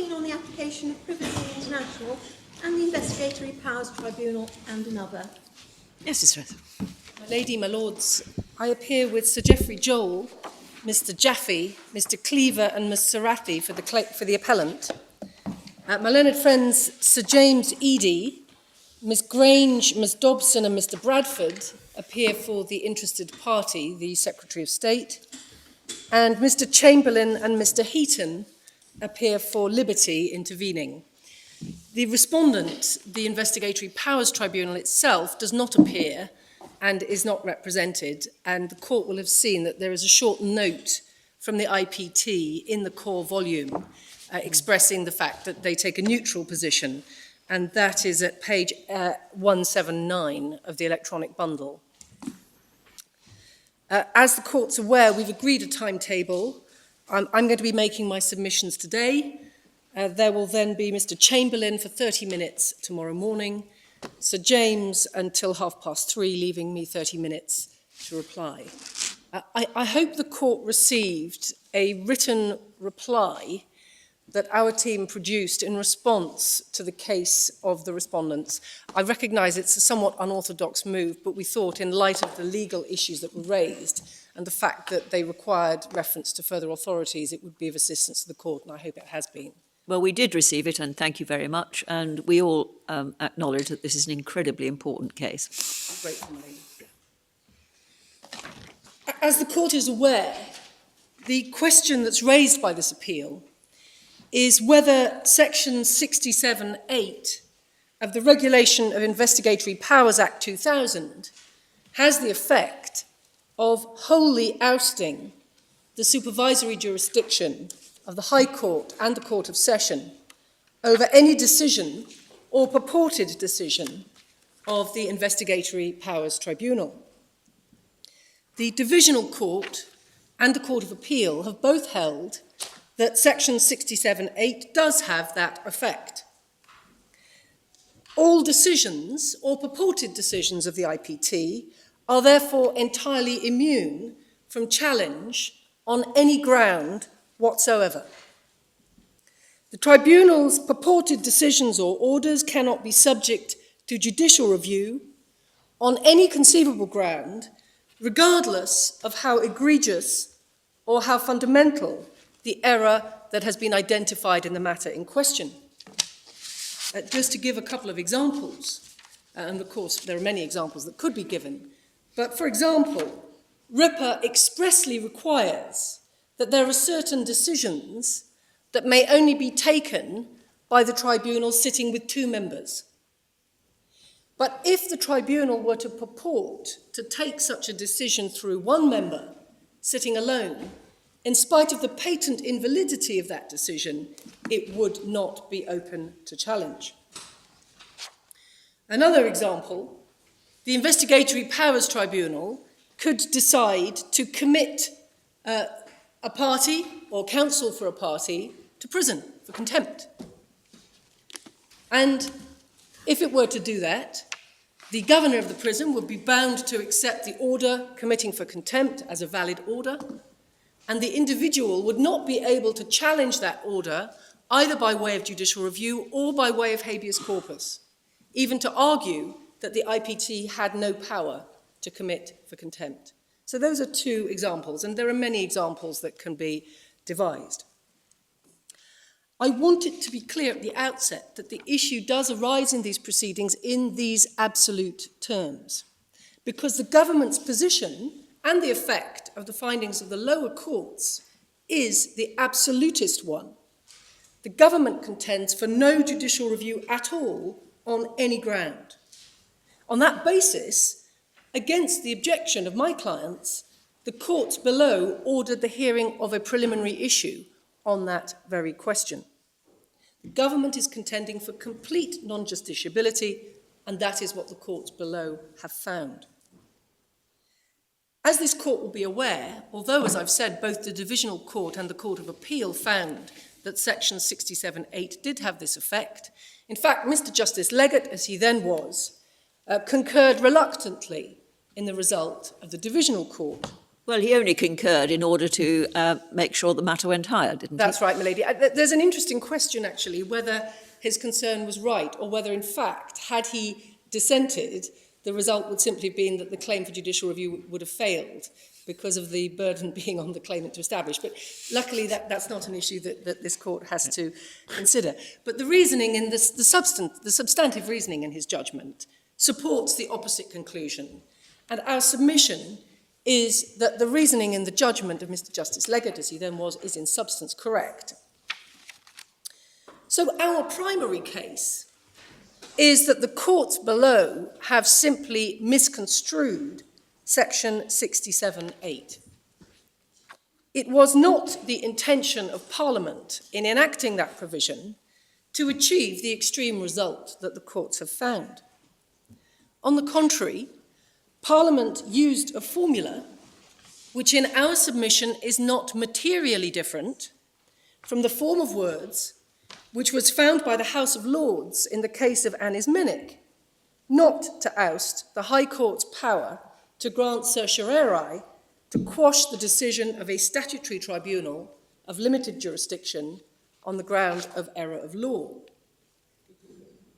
Queen on the application of Privacy International and the Investigatory Powers Tribunal and another. Yes, Sister. My Lady, my Lords, I appear with Sir Geoffrey Joel, Mr. Jaffe, Mr. Cleaver and Ms. Sarathi for the appellant. My learned friends Sir James Eadie, Ms. Grange, Ms. Dobson and Mr. Bradford appear for the interested party, the Secretary of State, and Mr. Chamberlain and Mr. Heaton appear for Liberty intervening. The respondent, the Investigatory Powers Tribunal itself, does not appear and is not represented, and the court will have seen that there is a short note from the IPT in the core volume expressing the fact that they take a neutral position, and that is at page 179 of the electronic bundle. As the court's aware, we've agreed a timetable. I'm going to be making my submissions today. There will then be Mr. Chamberlain for 30 minutes tomorrow morning, Sir James until 3:30, leaving me 30 minutes to reply. I hope the court received a written reply that our team produced in response to the case of the respondents. I recognise it's a somewhat unorthodox move, but we thought in light of the legal issues that were raised and the fact that they required reference to further authorities, it would be of assistance to the court, and I hope it has been. Well, we did receive it, and thank you very much. And we all acknowledge that this is an incredibly important case. Grateful, my lady. As the court is aware, the question that's raised by this appeal is whether Section 67(8) of the Regulation of Investigatory Powers Act 2000 has the effect of wholly ousting the supervisory jurisdiction of the High Court and the Court of Session over any decision or purported decision of the Investigatory Powers Tribunal. The Divisional Court and the Court of Appeal have both held that Section 67(8) does have that effect. All decisions or purported decisions of the IPT are therefore entirely immune from challenge on any ground whatsoever. The Tribunal's purported decisions or orders cannot be subject to judicial review on any conceivable ground, regardless of how egregious or how fundamental the error that has been identified in the matter in question. Just to give a couple of examples, and of course there are many examples that could be given, but for example, RIPA expressly requires that there are certain decisions that may only be taken by the tribunal sitting with 2 members. But if the tribunal were to purport to take such a decision through 1 member sitting alone, in spite of the patent invalidity of that decision, it would not be open to challenge. Another example, the Investigatory Powers Tribunal could decide to commit a party or counsel for a party to prison for contempt. And if it were to do that, the governor of the prison would be bound to accept the order committing for contempt as a valid order, and the individual would not be able to challenge that order either by way of judicial review or by way of habeas corpus, even to argue that the IPT had no power to commit for contempt. So those are 2 examples, and there are many examples that can be devised. I want it to be clear at the outset that the issue does arise in these proceedings in these absolute terms, because the government's position and the effect of the findings of the lower courts is the absolutist one. The government contends for no judicial review at all on any ground. On that basis, against the objection of my clients, the courts below ordered the hearing of a preliminary issue on that very question. The government is contending for complete non-justiciability, and that is what the courts below have found. As this court will be aware, although, as I've said, both the Divisional Court and the Court of Appeal found that Section 67(8) did have this effect, in fact, Mr. Justice Leggett, as he then was, concurred reluctantly in the result of the Divisional Court. Well, he only concurred in order to make sure the matter went higher, didn't That's right, my lady. There's an interesting question, actually, whether his concern was right or whether, in fact, had he dissented, the result would simply have been that the claim for judicial review would have failed because of the burden being on the claimant to establish. But luckily, that's not an issue that this court has to consider. But the reasoning in the substantive reasoning in his judgment supports the opposite conclusion. And our submission is that the reasoning in the judgment of Mr. Justice Leggett, as he then was, is in substance correct. So our primary case is that the courts below have simply misconstrued section 67(8). It was not the intention of Parliament in enacting that provision to achieve the extreme result that the courts have found. On the contrary, Parliament used a formula which in our submission is not materially different from the form of words which was found by the House of Lords in the case of Annis Minnick, not to oust the High Court's power to grant certiorari to quash the decision of a statutory tribunal of limited jurisdiction on the ground of error of law.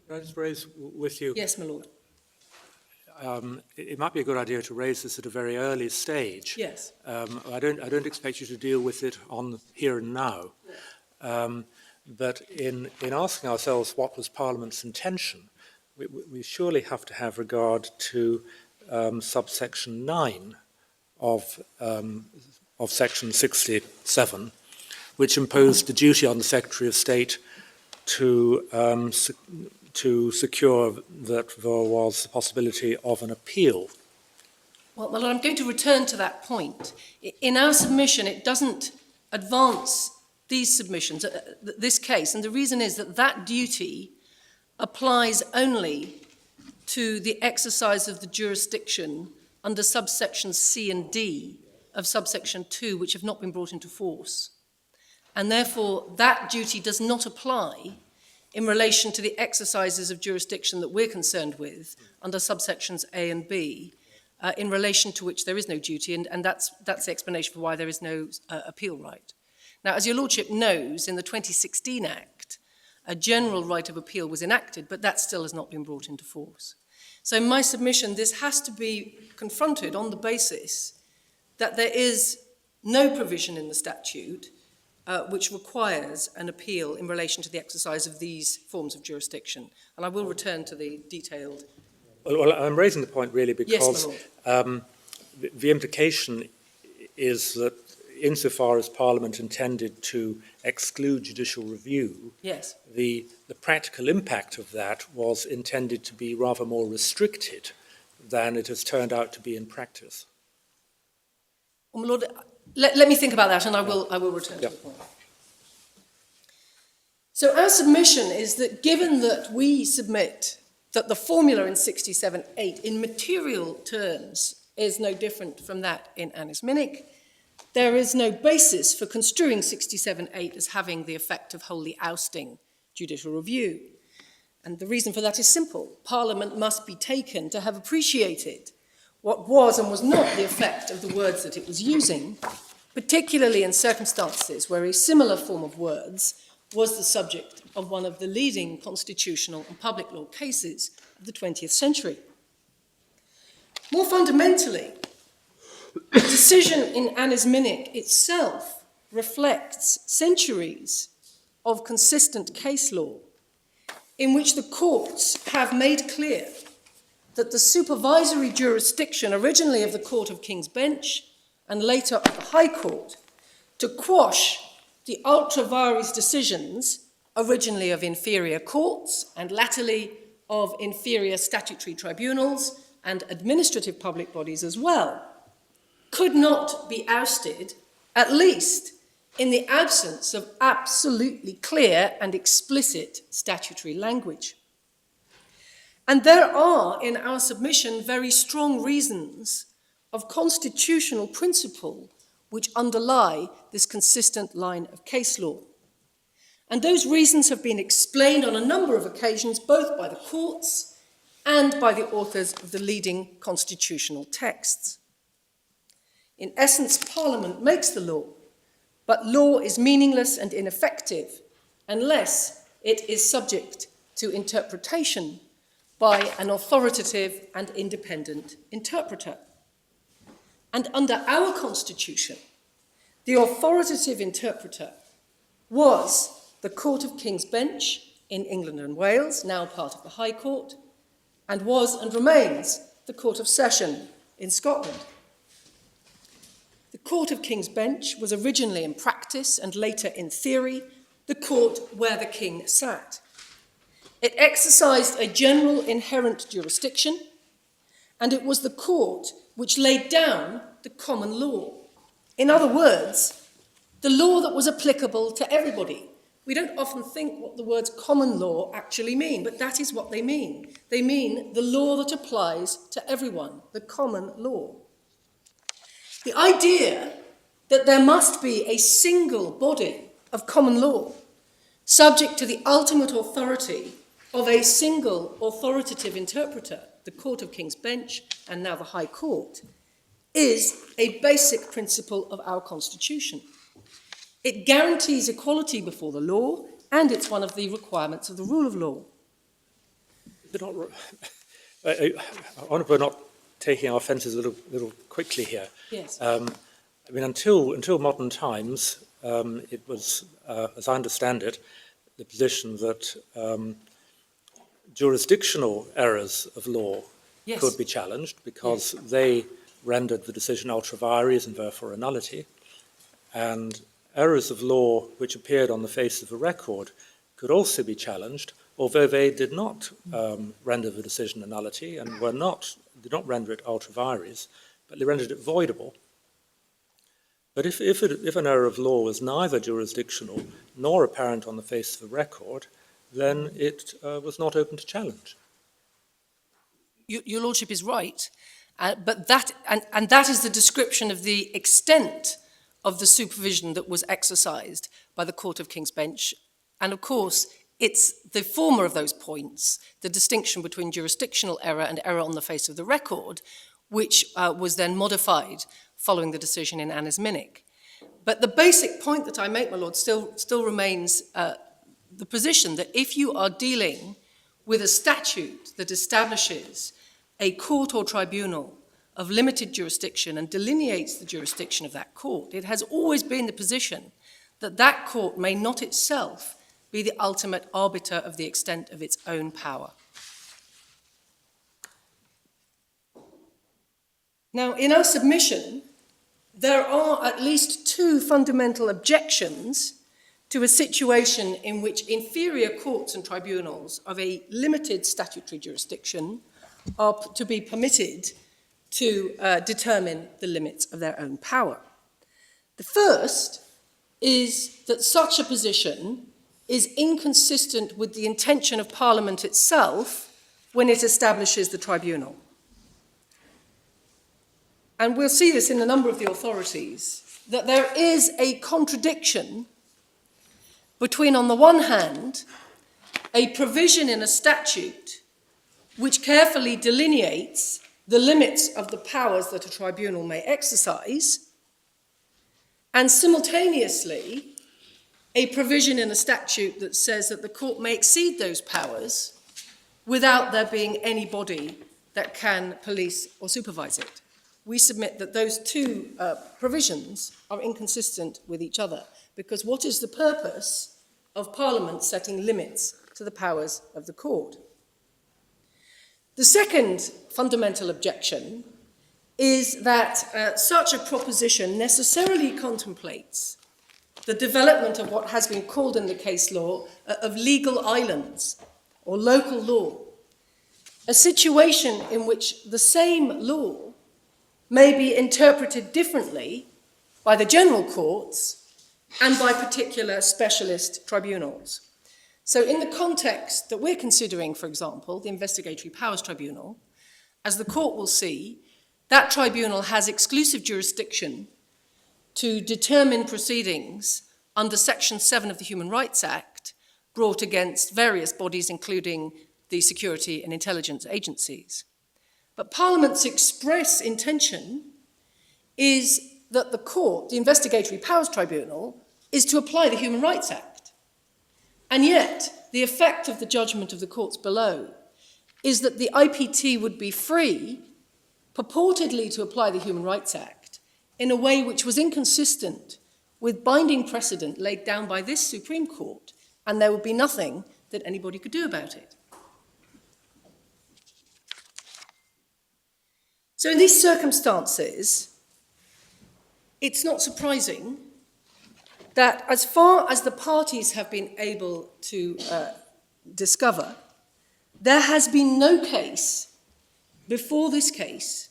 Can I just raise with you? Yes, my lord. It might be a good idea to raise this at a very early stage. Yes. I don't expect you to deal with it on here and now. But in asking ourselves what was Parliament's intention, we surely have to have regard to subsection 9 of section 67, which imposed the duty on the Secretary of State to secure that there was the possibility of an appeal. Well, I'm going to return to that point. In our submission, it doesn't advance these submissions, this case, and the reason is that that duty applies only to the exercise of the jurisdiction under subsections C and D of subsection 2, which have not been brought into force. And therefore, that duty does not apply in relation to the exercises of jurisdiction that we're concerned with under subsections A and B, in relation to which there is no duty, and that's the explanation for why there is no appeal right. Now, as your Lordship knows, in the 2016 Act, a general right of appeal was enacted, but that still has not been brought into force. So in my submission, this has to be confronted on the basis that there is no provision in the statute which requires an appeal in relation to the exercise of these forms of jurisdiction. And I will return to the detailed... Well, I'm raising the point really because Yes, the implication is that insofar as Parliament intended to exclude judicial review, yes, the practical impact of that was intended to be rather more restricted than it has turned out to be in practice. well, my Lord, let me think about that, and I will return to the point. So our submission is that given that we submit that the formula in 67(8) in material terms is no different from that in Annis Minnick, there is no basis for construing 67(8) as having the effect of wholly ousting judicial review. And the reason for that is simple. Parliament must be taken to have appreciated what was and was not the effect of the words that it was using, particularly in circumstances where a similar form of words was the subject of one of the leading constitutional and public law cases of the 20th century. More fundamentally, the decision in Annis Minnick itself reflects centuries of consistent case law in which the courts have made clear that the supervisory jurisdiction originally of the Court of King's Bench and later of the High Court to quash the ultra vires decisions originally of inferior courts and latterly of inferior statutory tribunals and administrative public bodies as well, could not be ousted, at least in the absence of absolutely clear and explicit statutory language. And there are, in our submission, very strong reasons of constitutional principle which underlie this consistent line of case law. And those reasons have been explained on a number of occasions, both by the courts and by the authors of the leading constitutional texts. In essence, Parliament makes the law, but law is meaningless and ineffective unless it is subject to interpretation by an authoritative and independent interpreter. And under our Constitution, the authoritative interpreter was the Court of King's Bench in England and Wales, now part of the High Court, and was and remains the Court of Session in Scotland. The Court of King's Bench was originally in practice and later in theory the court where the king sat. It exercised a general inherent jurisdiction, and it was the court which laid down the common law. In other words, the law that was applicable to everybody. We don't often think what the words common law actually mean, but that is what they mean. They mean the law that applies to everyone, the common law. The idea that there must be a single body of common law, subject to the ultimate authority of a single authoritative interpreter, the Court of King's Bench and now the High Court, is a basic principle of our Constitution. It guarantees equality before the law, and it's one of the requirements of the rule of law. I wonder if we're not taking our offences a little quickly here. Yes. I mean, until modern times, it was, as I understand it, the position that jurisdictional errors of law Yes. could be challenged because they rendered the decision ultra vires and therefore a nullity, and errors of law which appeared on the face of a record could also be challenged, although they did not render the decision a nullity and did not render it ultra vires, but they rendered it voidable. But if an error of law was neither jurisdictional nor apparent on the face of the record, then it was not open to challenge. Your Lordship is right, but that is the description of the extent of the supervision that was exercised by the Court of King's Bench. And of course, it's the former of those points, the distinction between jurisdictional error and error on the face of the record, which was then modified following the decision in Annis Minnick. But the basic point that I make, my Lord, still remains the position that if you are dealing with a statute that establishes a court or tribunal of limited jurisdiction and delineates the jurisdiction of that court, it has always been the position that that court may not itself be the ultimate arbiter of the extent of its own power. Now, in our submission, there are at least two fundamental objections to a situation in which inferior courts and tribunals of a limited statutory jurisdiction are to be permitted to determine the limits of their own power. The first is that such a position is inconsistent with the intention of Parliament itself when it establishes the tribunal. And we'll see this in a number of the authorities, that there is a contradiction between, on the one hand, a provision in a statute which carefully delineates the limits of the powers that a tribunal may exercise, and simultaneously a provision in a statute that says that the court may exceed those powers without there being any body that can police or supervise it. We submit that those two provisions are inconsistent with each other, because what is the purpose of Parliament setting limits to the powers of the court? The second fundamental objection is that such a proposition necessarily contemplates the development of what has been called in the case law of legal islands or local law, a situation in which the same law may be interpreted differently by the general courts and by particular specialist tribunals. So in the context that we're considering, for example, the Investigatory Powers Tribunal, as the court will see, that tribunal has exclusive jurisdiction to determine proceedings under Section 7 of the Human Rights Act brought against various bodies, including the security and intelligence agencies. But Parliament's express intention is that the court, the Investigatory Powers Tribunal, is to apply the Human Rights Act. And yet, the effect of the judgment of the courts below is that the IPT would be free, purportedly to apply the Human Rights Act, in a way which was inconsistent with binding precedent laid down by this Supreme Court, and there would be nothing that anybody could do about it. So in these circumstances, it's not surprising that as far as the parties have been able to discover, there has been no case before this case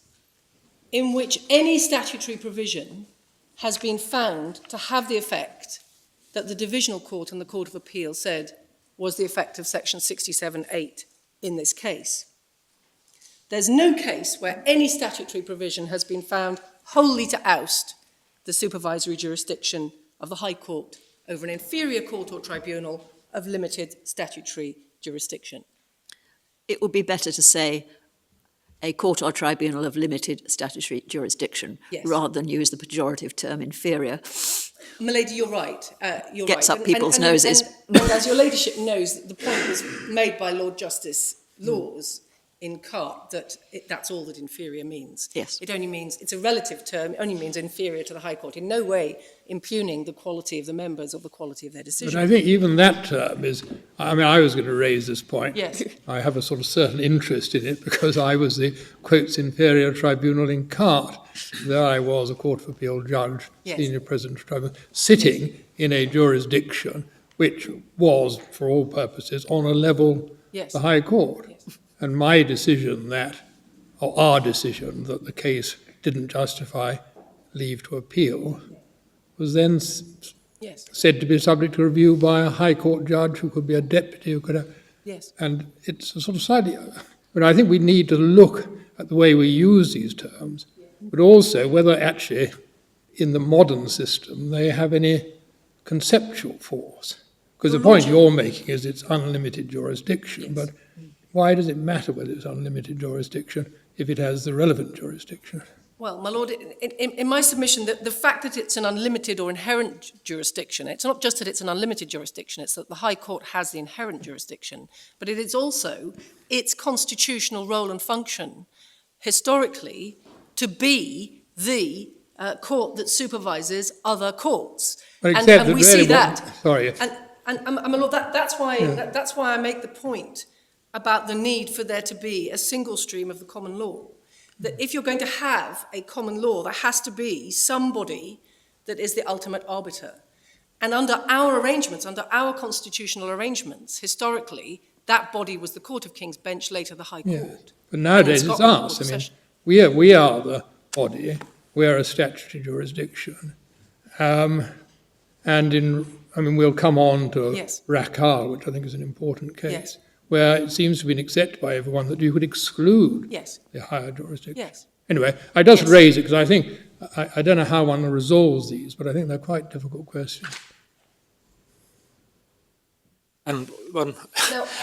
in which any statutory provision has been found to have the effect that the Divisional Court and the Court of Appeal said was the effect of Section 67(8) in this case. There's no case where any statutory provision has been found wholly to oust the supervisory jurisdiction of the High Court over an inferior court or tribunal of limited statutory jurisdiction. It would be better to say a court or tribunal of limited statutory jurisdiction, Yes. rather than use the pejorative term inferior. Milady, you're right. You're Gets right. up people's noses. And as your ladyship knows, the point was made by Lord Justice Laws in Cart that that's all that inferior means. Yes. It only means, it's a relative term, it only means inferior to the High Court, in no way impugning the quality of the members or the quality of their decision. But I think even that term is, I mean, I was going to raise this point. Yes. I have a sort of certain interest in it because I was the, quotes, inferior tribunal in Cart. There I was, a Court of Appeal judge, Yes. senior president of tribunal, sitting in a jurisdiction which was, for all purposes, on a level Yes. the High Court. Yes. And my decision that, or our decision that the case didn't justify leave to appeal, was then Yes. said to be subject to review by a High Court judge who could be a deputy, who could have, Yes. and it's a sort of slightly, but I think we need to look at the way we use these terms, but also whether actually in the modern system they have any conceptual force. Because the point you're making is it's unlimited jurisdiction, but why does it matter whether it's unlimited jurisdiction if it has the relevant jurisdiction? Well, my lord, in my submission, the fact that it's an unlimited or inherent jurisdiction, it's not just that it's an unlimited jurisdiction, it's that the High Court has the inherent jurisdiction, but it is also its constitutional role and function, historically, to be the court that supervises other courts. But And we see that. Sorry. And my lord, that's why I make the point about the need for there to be a single stream of the common law. That if you're going to have a common law, there has to be somebody that is the ultimate arbiter. And under our arrangements, under our constitutional arrangements, historically, that body was the Court of King's Bench, later the High Court. Yeah. But nowadays it's Scotland, us. Court of I mean, Session. we are the body. We are a statutory jurisdiction. We'll come on to Yes. Rakhar, which I think is an important case, Yes. where it seems to be accepted by everyone that you could exclude Yes, the higher jurisdiction. yes. Anyway, I just Yes. raise it because I think, I don't know how one resolves these, but I think they're quite difficult questions. And Now-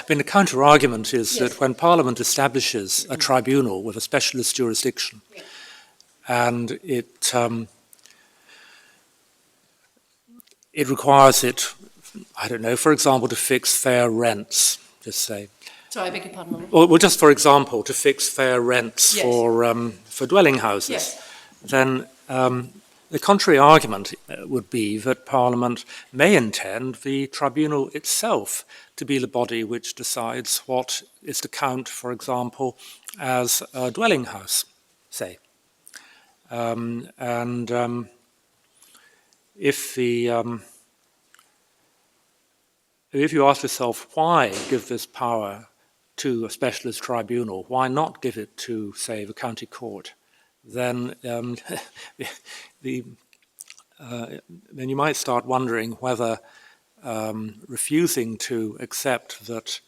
the counter-argument is Yes. that when Parliament establishes a tribunal with a specialist jurisdiction, and it requires it, I don't know, for example, to fix fair rents, just say. Sorry, I beg your pardon, my lord. Or just for example, to fix fair rents Yes. for dwelling houses. Yes. Then the contrary argument would be that Parliament may intend the tribunal itself to be the body which decides what is to count, for example, as a dwelling house, say. If you ask yourself why give this power to a specialist tribunal, why not give it to, say, the county court, then then you might start wondering whether refusing to accept that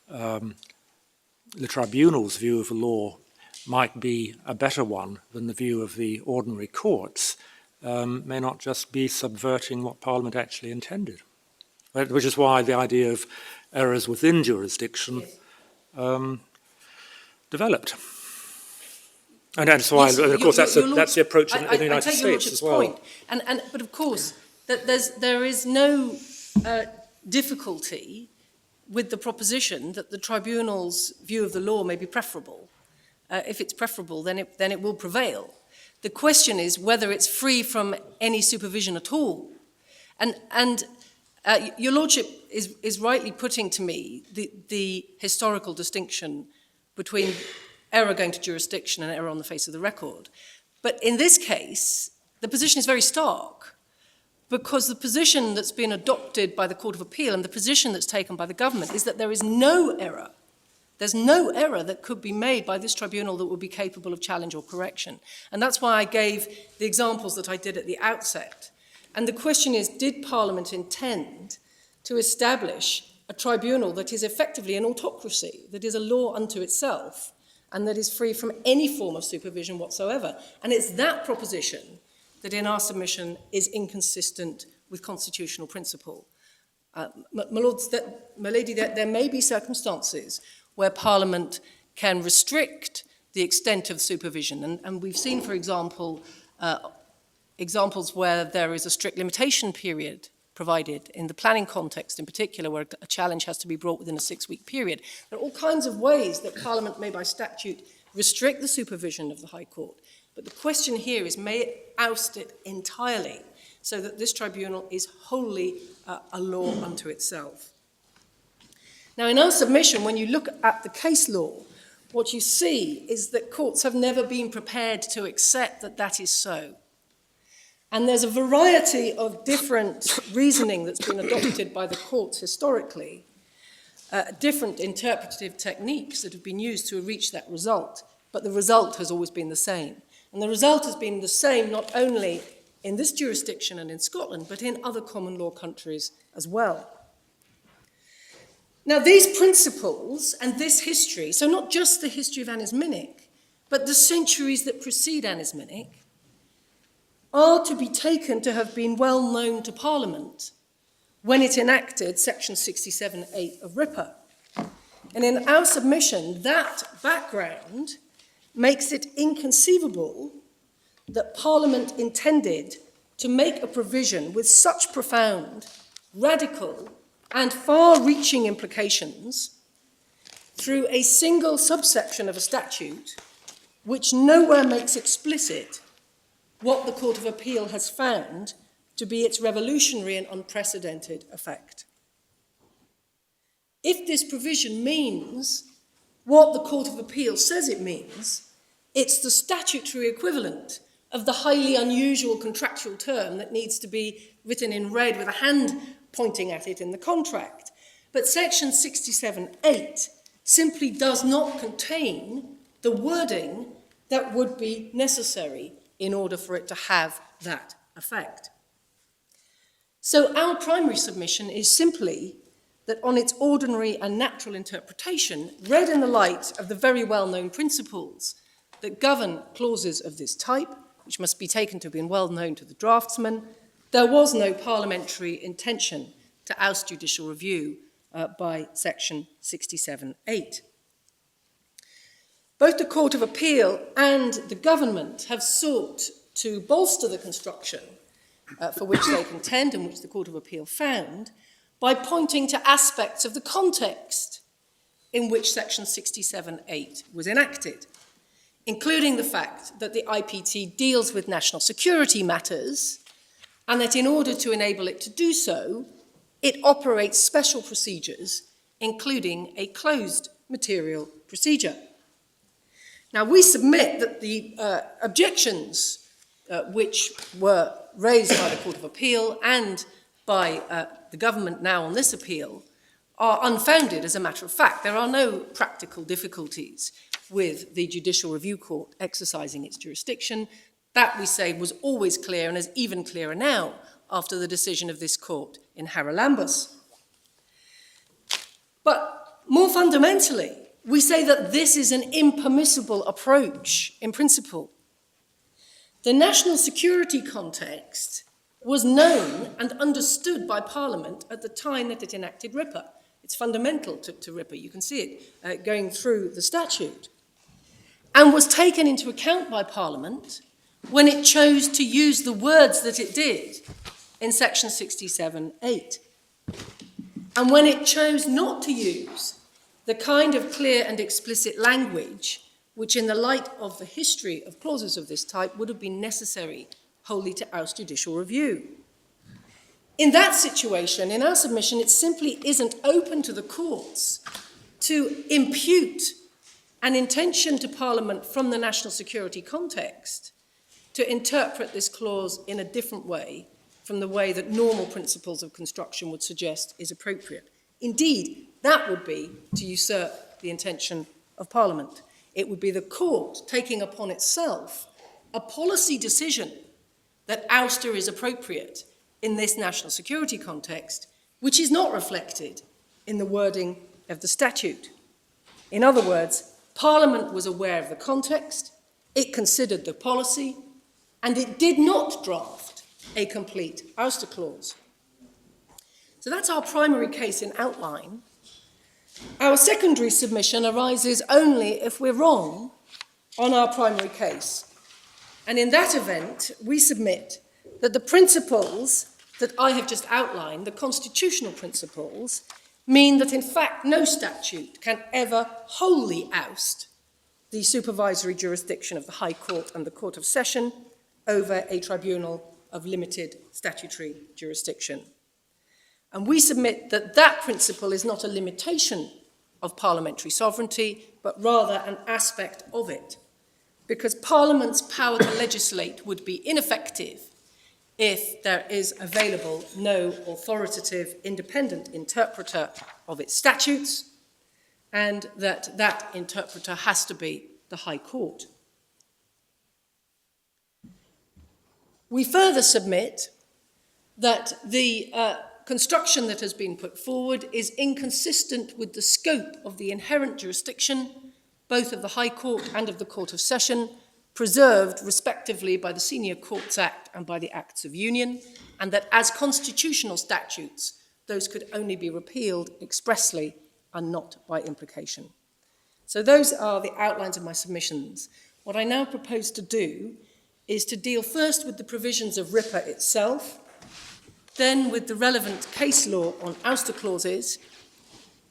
the tribunal's view of the law might be a better one than the view of the ordinary courts may not just be subverting what Parliament actually intended. Right? Which is why the idea of errors within jurisdiction developed. And so Yes, of course, that's your the approach in the I United take your States Lordship's as well. point. But of course, that there is no difficulty with the proposition that the tribunal's view of the law may be preferable. If it's preferable, then it will prevail. The question is whether it's free from any supervision at all. And your Lordship is rightly putting to me the historical distinction between error going to jurisdiction and error on the face of the record. But in this case, the position is very stark, because the position that's been adopted by the Court of Appeal and the position that's taken by the government is that there is no error. There's no error that could be made by this tribunal that would be capable of challenge or correction. And that's why I gave the examples that I did at the outset. And the question is, did Parliament intend to establish a tribunal that is effectively an autocracy, that is a law unto itself, and that is free from any form of supervision whatsoever? And it's that proposition that in our submission is inconsistent with constitutional principle. My Lords, my Lady, there may be circumstances where Parliament can restrict the extent of supervision. And we've seen, for example, examples where there is a strict limitation period provided in the planning context in particular, where a challenge has to be brought within a 6-week period. There are all kinds of ways that Parliament may by statute restrict the supervision of the High Court. But the question here is, may it oust it entirely so that this tribunal is wholly a law unto itself? Now, in our submission, when you look at the case law, what you see is that courts have never been prepared to accept that that is so. And there's a variety of different reasoning that's been adopted by the courts historically, different interpretive techniques that have been used to reach that result, but the result has always been the same. And the result has been the same not only in this jurisdiction and in Scotland, but in other common law countries as well. Now, these principles and this history, so not just the history of Annus Minich, but the centuries that precede Annus Minich, are to be taken to have been well known to Parliament when it enacted Section 67(8) of RIPA. And in our submission, that background makes it inconceivable that Parliament intended to make a provision with such profound, radical, and far-reaching implications through a single subsection of a statute which nowhere makes explicit what the Court of Appeal has found to be its revolutionary and unprecedented effect. If this provision means what the Court of Appeal says it means, it's the statutory equivalent of the highly unusual contractual term that needs to be written in red with a hand pointing at it in the contract. But Section 67(8) simply does not contain the wording that would be necessary in order for it to have that effect. So our primary submission is simply that on its ordinary and natural interpretation, read in the light of the very well-known principles that govern clauses of this type, which must be taken to have been well known to the draftsman, there was no parliamentary intention to oust judicial review by Section 67(8). Both the Court of Appeal and the government have sought to bolster the construction for which they contend and which the Court of Appeal found by pointing to aspects of the context in which Section 67(8) was enacted, including the fact that the IPT deals with national security matters and that in order to enable it to do so, it operates special procedures, including a closed material procedure. Now, we submit that the objections which were raised by the Court of Appeal and by the government now on this appeal are unfounded as a matter of fact. There are no practical difficulties with the Judicial Review Court exercising its jurisdiction. That, we say, was always clear and is even clearer now after the decision of this court in Haralambous. But more fundamentally, we say that this is an impermissible approach in principle. The national security context was known and understood by Parliament at the time that it enacted RIPA. It's fundamental to RIPA. You can see it going through the statute. and was taken into account by Parliament when it chose to use the words that it did in section 67(8). And when it chose not to use the kind of clear and explicit language which, in the light of the history of clauses of this type, would have been necessary wholly to oust judicial review. In that situation, in our submission, it simply isn't open to the courts to impute an intention to Parliament from the national security context to interpret this clause in a different way from the way that normal principles of construction would suggest is appropriate. Indeed, that would be to usurp the intention of Parliament. It would be the court taking upon itself a policy decision that ouster is appropriate in this national security context, which is not reflected in the wording of the statute. In other words, Parliament was aware of the context, it considered the policy, and it did not draft a complete ouster clause. So that's our primary case in outline. Our secondary submission arises only if we're wrong on our primary case. And in that event, we submit that the principles that I have just outlined, the constitutional principles, mean that in fact no statute can ever wholly oust the supervisory jurisdiction of the High Court and the Court of Session over a tribunal of limited statutory jurisdiction. And we submit that that principle is not a limitation of parliamentary sovereignty, but rather an aspect of it, because Parliament's power to legislate would be ineffective if there is available no authoritative independent interpreter of its statutes, and that that interpreter has to be the High Court. We further submit that the construction that has been put forward is inconsistent with the scope of the inherent jurisdiction, both of the High Court and of the Court of Session, preserved respectively by the Senior Courts Act and by the Acts of Union, and that as constitutional statutes, those could only be repealed expressly and not by implication. So those are the outlines of my submissions. What I now propose to do is to deal first with the provisions of RIPA itself, then with the relevant case law on ouster clauses,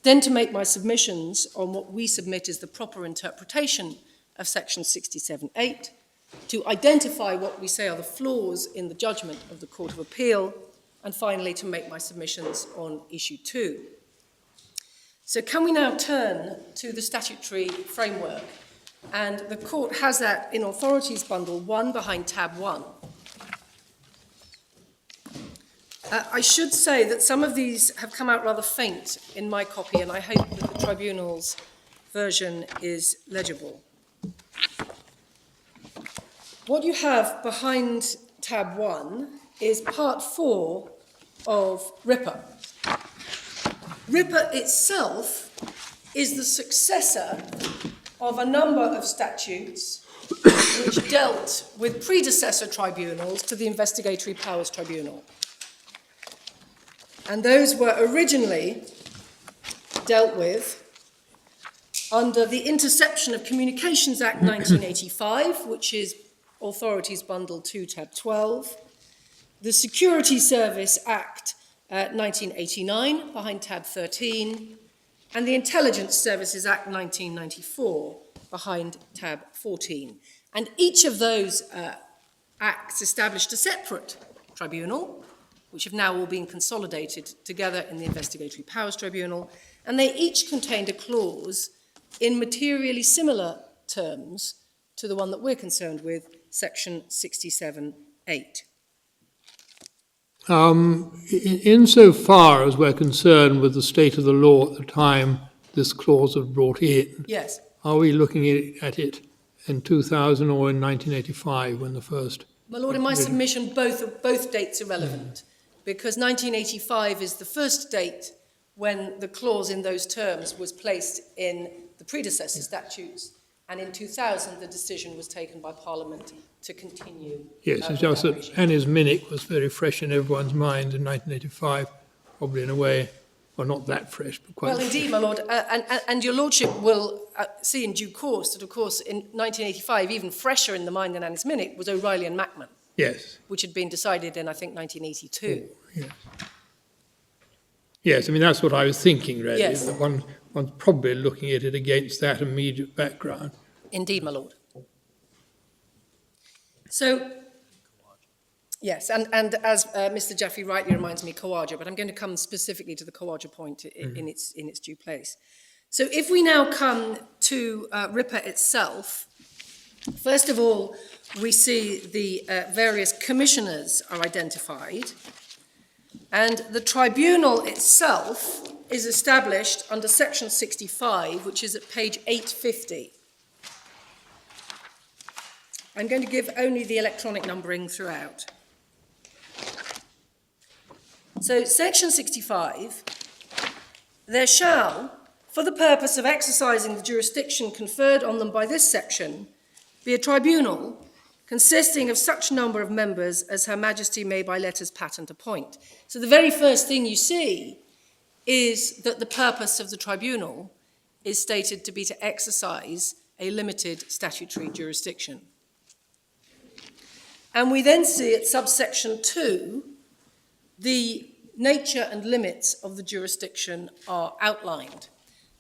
then to make my submissions on what we submit as the proper interpretation of section 67(8), to identify what we say are the flaws in the judgment of the Court of Appeal, and finally to make my submissions on issue 2. So can we now turn to the statutory framework? And the court has that in Authorities Bundle 1 behind tab 1. I should say that some of these have come out rather faint in my copy, and I hope that the Tribunal's version is legible. What you have behind tab 1 is part 4 of RIPA. RIPA itself is the successor of a number of statutes which dealt with predecessor tribunals to the Investigatory Powers Tribunal. And those were originally dealt with under the Interception of Communications Act 1985, which is Authorities Bundle 2, tab 12, the Security Service Act 1989, behind tab 13, and the Intelligence Services Act 1994, behind tab 14. And each of those acts established a separate tribunal, which have now all been consolidated together in the Investigatory Powers Tribunal, and they each contained a clause in materially similar terms to the one that we're concerned with, section 67(8). Insofar as we're concerned with the state of the law at the time this clause was brought in, Yes. are we looking at it in 2000 or in 1985 when the first... My Lord, in my submission, both dates are relevant, because 1985 is the first date when the clause in those terms was placed in the predecessor statutes, and in 2000 the decision was taken by Parliament to continue. Yes, it's just that Annie's Minute was very fresh in everyone's mind in 1985, probably in a way Well, not that fresh, but quite Well, indeed, my lord, and your lordship will see in due course that, of course, in 1985, even fresher in the mind than Anne's Minute, was O'Reilly and Macman, Yes. which had been decided in, I think, 1982. Yes. Yes, I mean, that's what I was thinking, really. Yes. That one's probably looking at it against that immediate background. Indeed, my lord. So, yes, and as Mr. Jaffe rightly reminds me, Khawaja, but I'm going to come specifically to the Khawaja point in its due place. So if we now come to RIPA itself, first of all, we see the various commissioners are identified, and the tribunal itself is established under section 65, which is at page 850. I'm going to give only the electronic numbering throughout. So, section 65, there shall, for the purpose of exercising the jurisdiction conferred on them by this section, be a tribunal consisting of such number of members as Her Majesty may by letters patent appoint. So the very first thing you see is that the purpose of the tribunal is stated to be to exercise a limited statutory jurisdiction. And we then see at subsection 2, the nature and limits of the jurisdiction are outlined.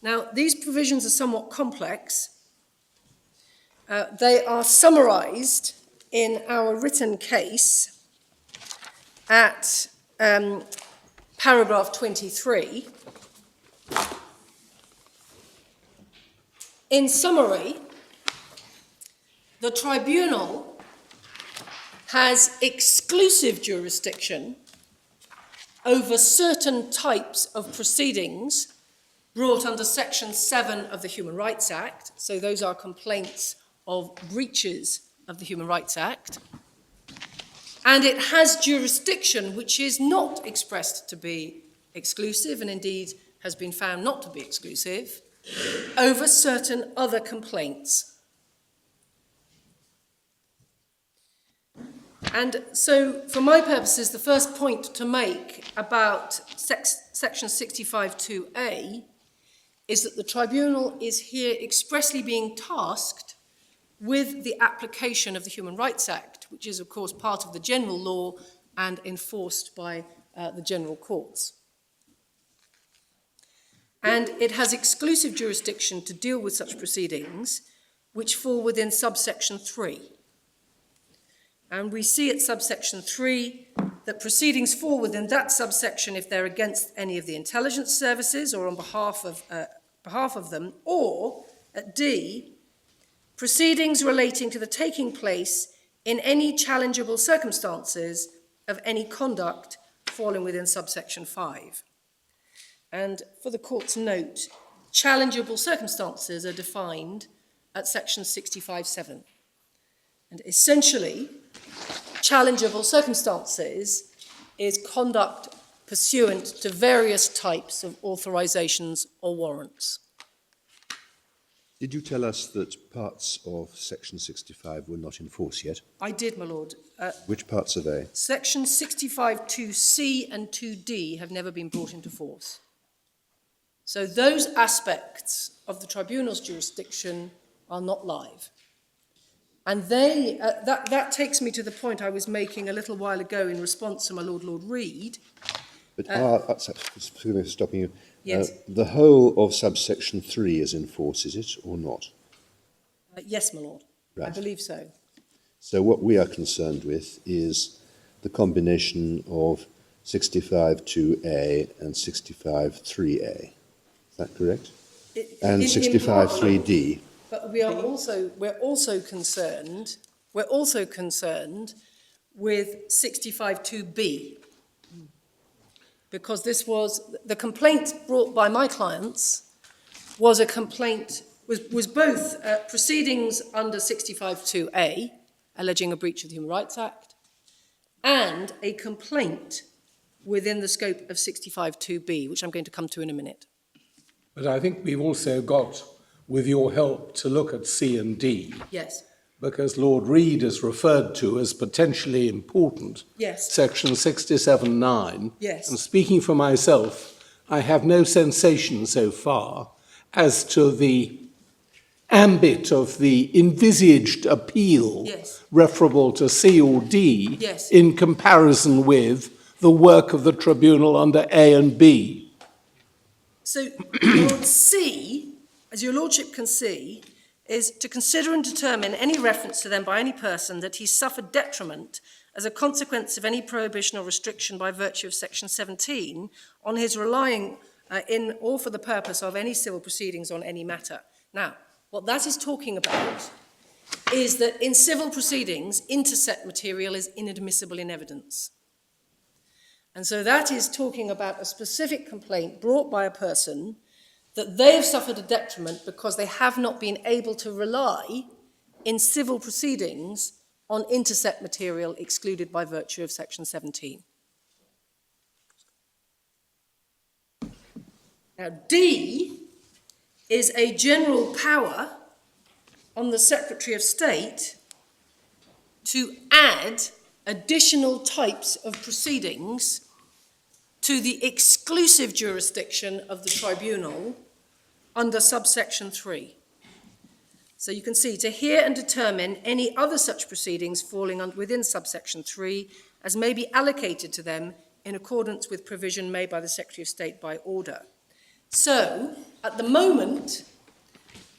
Now, these provisions are somewhat complex. They are summarised in our written case at paragraph 23. In summary, the tribunal has exclusive jurisdiction over certain types of proceedings brought under Section 7 of the Human Rights Act. So those are complaints of breaches of the Human Rights Act. And it has jurisdiction which is not expressed to be exclusive, and indeed has been found not to be exclusive, over certain other complaints. And so, for my purposes, the first point to make about section 65(2)(a) is that the tribunal is here expressly being tasked with the application of the Human Rights Act, which is, of course, part of the general law and enforced by the general courts. And it has exclusive jurisdiction to deal with such proceedings which fall within subsection 3. And we see at subsection 3 that proceedings fall within that subsection if they're against any of the intelligence services or on behalf of them, or at D, proceedings relating to the taking place in any challengeable circumstances of any conduct falling within subsection 5. And for the court's note, challengeable circumstances are defined at section 65(7). And essentially, challengeable circumstances is conduct pursuant to various types of authorizations or warrants. Did you tell us that parts of Section 65 were not in force yet? I did, my lord. Which parts are they? Section 65(2)(c) and 2(d) have never been brought into force. So those aspects of the tribunal's jurisdiction are not live. And they, that takes me to the point I was making a little while ago in response to my Lord Reid. But excuse me for stopping you. Yes. The whole of subsection 3 is in force, is it, or not? Yes, my lord. Right. I believe so. So what we are concerned with is the combination of 65(2)(a) and 65(3)(a). Is that correct? And 65(3)(d). But we're also concerned with 65(2)(b), because this was the complaint brought by my clients was a complaint was both proceedings under 65(2)(a), alleging a breach of the Human Rights Act, and a complaint within the scope of 65(2)(b), which I'm going to come to in a minute. But I think we've also got, with your help, to look at C and D. Yes. Because Lord Reid is referred to as potentially important. Yes. Section 67(9). Yes. And speaking for myself, I have no sensation so far as to the ambit of the envisaged appeal Yes. referable to C or D Yes. in comparison with the work of the tribunal under A and B. So, Lord C, as your lordship can see, is to consider and determine any reference to them by any person that he suffered detriment as a consequence of any prohibition or restriction by virtue of section 17 on his relying in or for the purpose of any civil proceedings on any matter. Now, what that is talking about is that in civil proceedings, intercept material is inadmissible in evidence. And so that is talking about a specific complaint brought by a person that they have suffered a detriment because they have not been able to rely in civil proceedings on intercept material excluded by virtue of section 17. Now, D is a general power on the Secretary of State to add additional types of proceedings to the exclusive jurisdiction of the tribunal under subsection 3. So you can see, to hear and determine any other such proceedings falling within subsection 3 as may be allocated to them in accordance with provision made by the Secretary of State by order. So, at the moment,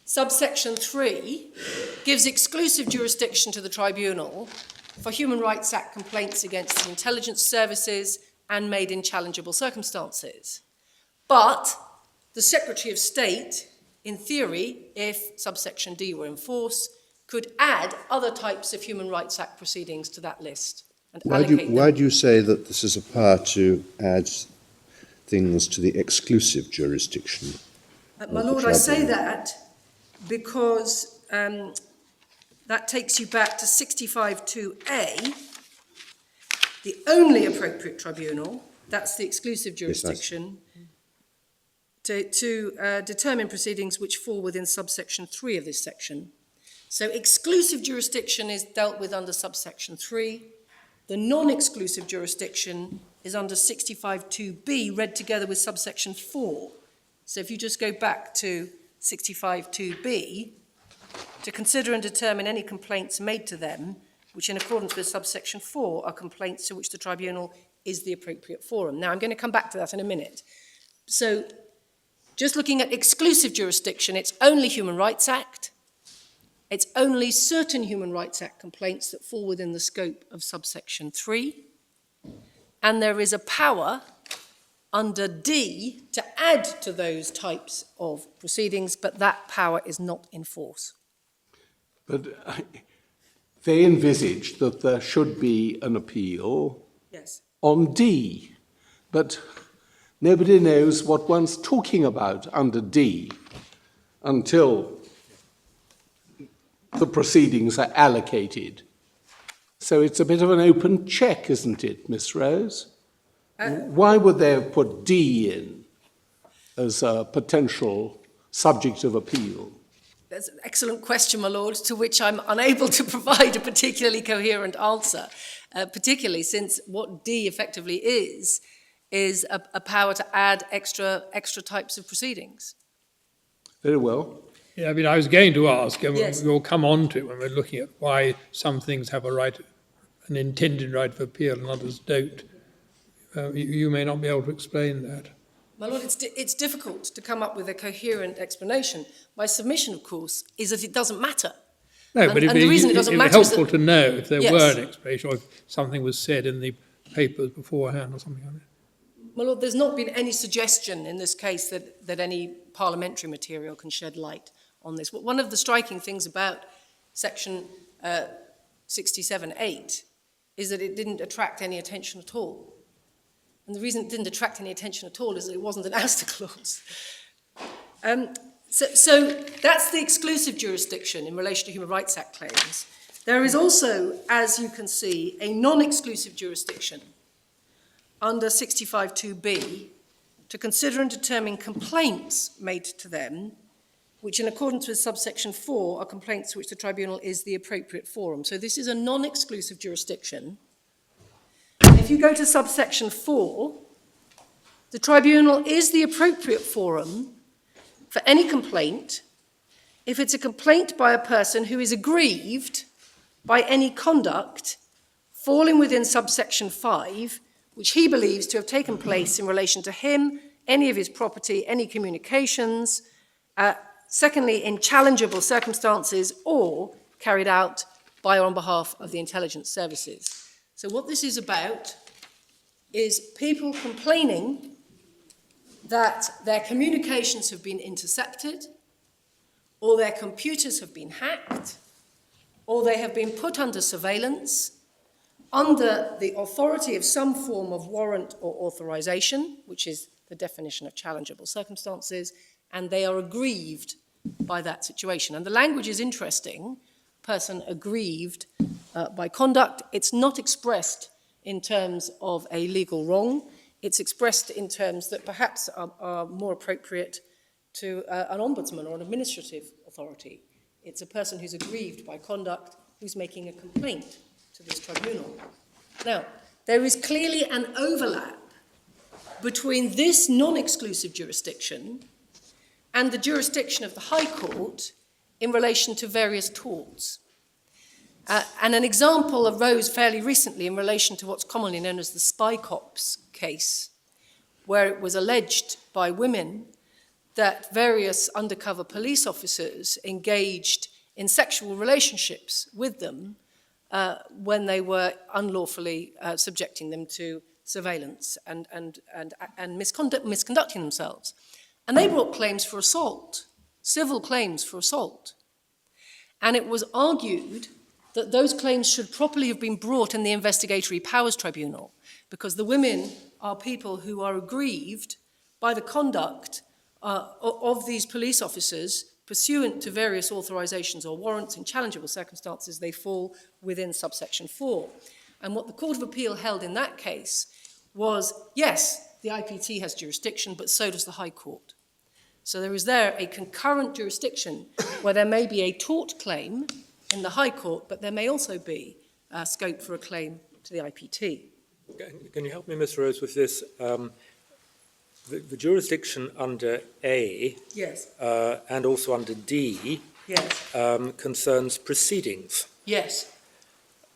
subsection 3 gives exclusive jurisdiction to the tribunal for Human Rights Act complaints against the intelligence services and made in challengeable circumstances. But the Secretary of State, in theory, if subsection D were in force, could add other types of Human Rights Act proceedings to that list and allocate them. Why do you say that this is a power to add things to the exclusive jurisdiction? My Lord, I say that because that takes you back to 65(2)A, the only appropriate tribunal, that's the exclusive jurisdiction, to determine proceedings which fall within subsection 3 of this section. So exclusive jurisdiction is dealt with under subsection 3. The non-exclusive jurisdiction is under 65(2)B, read together with subsection 4. So if you just go back to 65(2)B, to consider and determine any complaints made to them, which in accordance with subsection 4 are complaints to which the tribunal is the appropriate forum. Now, I'm going to come back to that in a minute. So, just looking at exclusive jurisdiction, it's only Human Rights Act, it's only certain Human Rights Act complaints that fall within the scope of subsection 3, and there is a power under D to add to those types of proceedings, but that power is not in force. But they envisaged that there should be an appeal on D, but nobody knows what one's talking about under D until the proceedings are allocated. So it's a bit of an open check, isn't it, Miss Rose? Why would they have put D in as a potential subject of appeal? That's an excellent question, my lord, to which I'm unable to provide a particularly coherent answer, particularly since what D effectively is a power to add extra types of proceedings. Very well. Yeah, I mean, I was going to ask, and Yes. we'll come on to it when we're looking at why some things have a right, an intended right of appeal and others don't. You may not be able to explain that. My lord, it's difficult to come up with a coherent explanation. My submission, of course, is that it doesn't matter. No, but and the reason it doesn't it'd be matter is helpful that- to know if there Yes. were an explanation or if something was said in the papers beforehand or something like that. My lord, there's not been any suggestion in this case that any parliamentary material can shed light on this. One of the striking things about section 67(8) is that it didn't attract any attention at all. And the reason it didn't attract any attention at all is that it wasn't an ouster clause. So that's the exclusive jurisdiction in relation to Human Rights Act claims. There is also, as you can see, a non-exclusive jurisdiction under 65(2)B to consider and determine complaints made to them, which in accordance with subsection 4 are complaints to which the tribunal is the appropriate forum. So this is a non-exclusive jurisdiction. If you go to subsection 4, the tribunal is the appropriate forum for any complaint if it's a complaint by a person who is aggrieved by any conduct falling within subsection 5, which he believes to have taken place in relation to him, any of his property, any communications, secondly, in challengeable circumstances, or carried out by or on behalf of the intelligence services. So what this is about is people complaining that their communications have been intercepted, or their computers have been hacked, or they have been put under surveillance under the authority of some form of warrant or authorization, which is the definition of challengeable circumstances, and they are aggrieved by that situation. And the language is interesting, person aggrieved by conduct. It's not expressed in terms of a legal wrong. It's expressed in terms that perhaps are more appropriate to an ombudsman or an administrative authority. It's a person who's aggrieved by conduct who's making a complaint to this tribunal. Now, there is clearly an overlap between this non-exclusive jurisdiction and the jurisdiction of the High Court in relation to various torts. And an example arose fairly recently in relation to what's commonly known as the Spy Cops case, where it was alleged by women that various undercover police officers engaged in sexual relationships with them when they were unlawfully subjecting them to surveillance and misconducting themselves. And they brought claims for assault, civil claims for assault. And it was argued that those claims should properly have been brought in the Investigatory Powers Tribunal, because the women are people who are aggrieved by the conduct of these police officers pursuant to various authorizations or warrants in challengeable circumstances. They fall within subsection 4. And what the Court of Appeal held in that case was, yes, the IPT has jurisdiction, but so does the High Court. So there is there a concurrent jurisdiction where there may be a tort claim in the High Court, but there may also be scope for a claim to the IPT. Can you help me, Ms. Rose, with this? The jurisdiction under A Yes. and also under D Yes. concerns proceedings. Yes.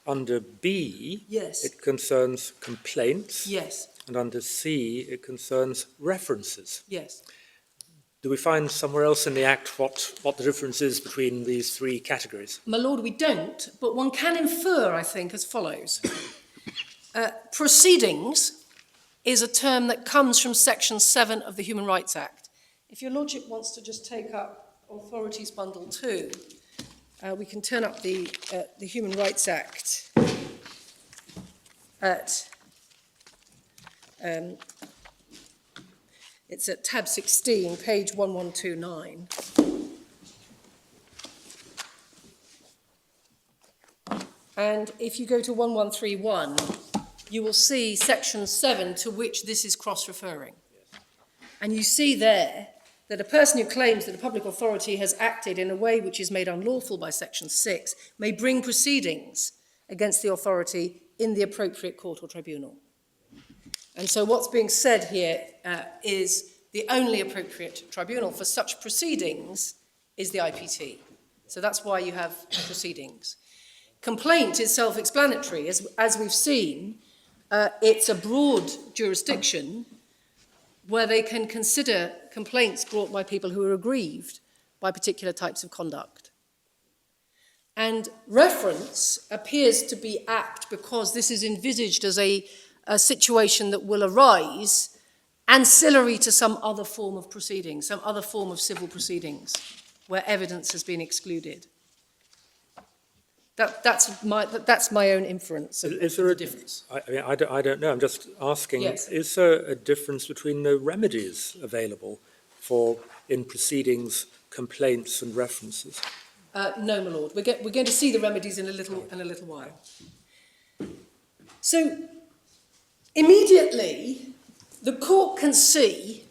Under B, Yes. it concerns complaints. Yes. And under C, it concerns references. Yes. Do we find somewhere else in the Act what the difference is between these three categories? My Lord, we don't, but one can infer, I think, as follows. Proceedings is a term that comes from Section 7 of the Human Rights Act. If your Lordship wants to just take up Authorities Bundle 2, we can turn up the Human Rights Act at, it's at tab 16, page 1129. And if you go to 1131, you will see Section 7 to which this is cross-referring. And you see there that a person who claims that a public authority has acted in a way which is made unlawful by Section 6 may bring proceedings against the authority in the appropriate court or tribunal. And so what's being said here is the only appropriate tribunal for such proceedings is the IPT. So that's why you have proceedings. Complaint is self-explanatory. As we've seen, it's a broad jurisdiction where they can consider complaints brought by people who are aggrieved by particular types of conduct. And reference appears to be apt because this is envisaged as a situation that will arise ancillary to some other form of proceedings, some other form of civil proceedings where evidence has been excluded. That's my own inference of the difference. I don't know. I'm just asking, Yes. Is there a difference between the remedies available in proceedings, complaints and references? No, my Lord. We're going to see the remedies in a little while. So, immediately, the court can see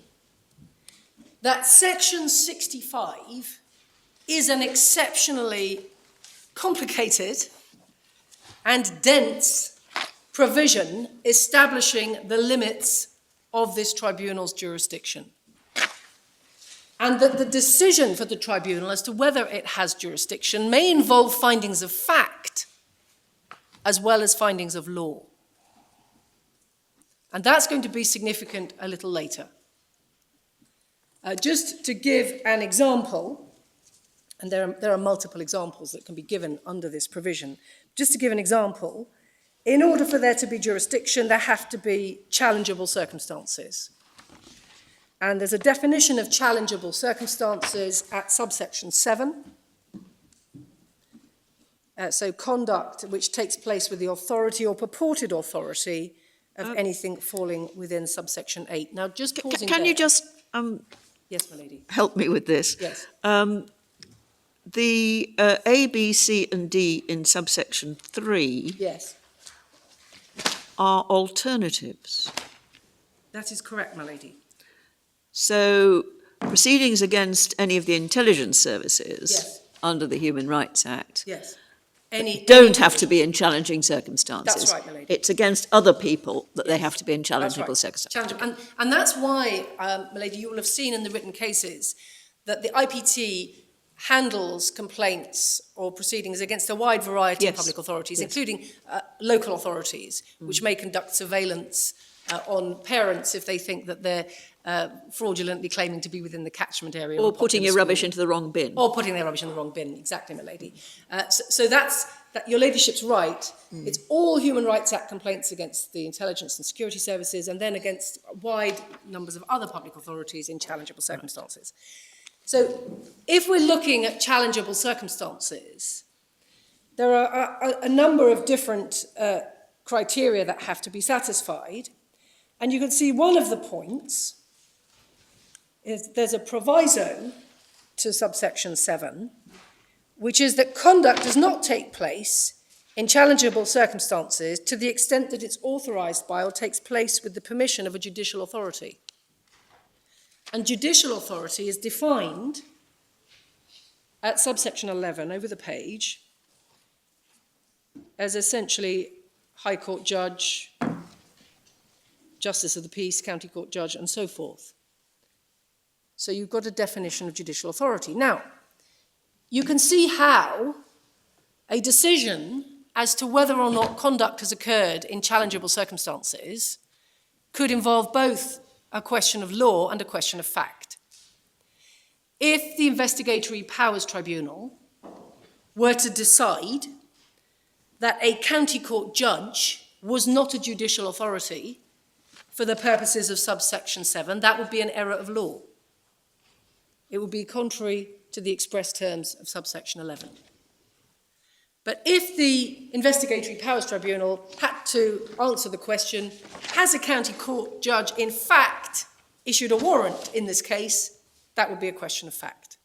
that Section 65 is an exceptionally complicated and dense provision establishing the limits of this tribunal's jurisdiction. And that the decision for the tribunal as to whether it has jurisdiction may involve findings of fact as well as findings of law. And that's going to be significant a little later. Just to give an example, and there are multiple examples that can be given under this provision. Just to give an example, in order for there to be jurisdiction, there have to be challengeable circumstances. And there's a definition of challengeable circumstances at subsection 7. So conduct which takes place with the authority or purported authority of anything falling within subsection 8. Now, just pausing Can there. you just Yes, my lady. help me with this? Yes. The A, B, C and D in subsection 3 Yes, are alternatives. that is correct, my lady. So proceedings against any of the intelligence services Yes. under the Human Rights Act Yes. don't have to be in challenging circumstances. That's right, my lady. It's against other people that they have to be in That's challengeable right. circumstances. And that's why, my lady, you will have seen in the written cases that the IPT handles complaints or proceedings against a wide variety Yes. of public authorities, Yes. including local authorities, which may conduct surveillance on parents if they think that they're fraudulently claiming to be within the catchment area. Or of a putting popular your rubbish school. into the wrong bin. Or putting their rubbish in the wrong bin, exactly, my lady. So that's, your ladyship's right. It's all Human Rights Act complaints against the intelligence and security services, and then against wide numbers of other public authorities in challengeable circumstances. So if we're looking at challengeable circumstances, there are a number of different criteria that have to be satisfied. And you can see one of the points is there's a proviso to subsection 7, which is that conduct does not take place in challengeable circumstances to the extent that it's authorised by or takes place with the permission of a judicial authority. And judicial authority is defined at subsection 11 over the page as essentially High Court judge, Justice of the Peace, County Court judge, and so forth. So you've got a definition of judicial authority. Now, you can see how a decision as to whether or not conduct has occurred in challengeable circumstances could involve both a question of law and a question of fact. If the Investigatory Powers Tribunal were to decide that a county court judge was not a judicial authority for the purposes of subsection 7, that would be an error of law. It would be contrary to the express terms of subsection 11. But if the Investigatory Powers Tribunal had to answer the question, has a county court judge in fact issued a warrant in this case, that would be a question of fact.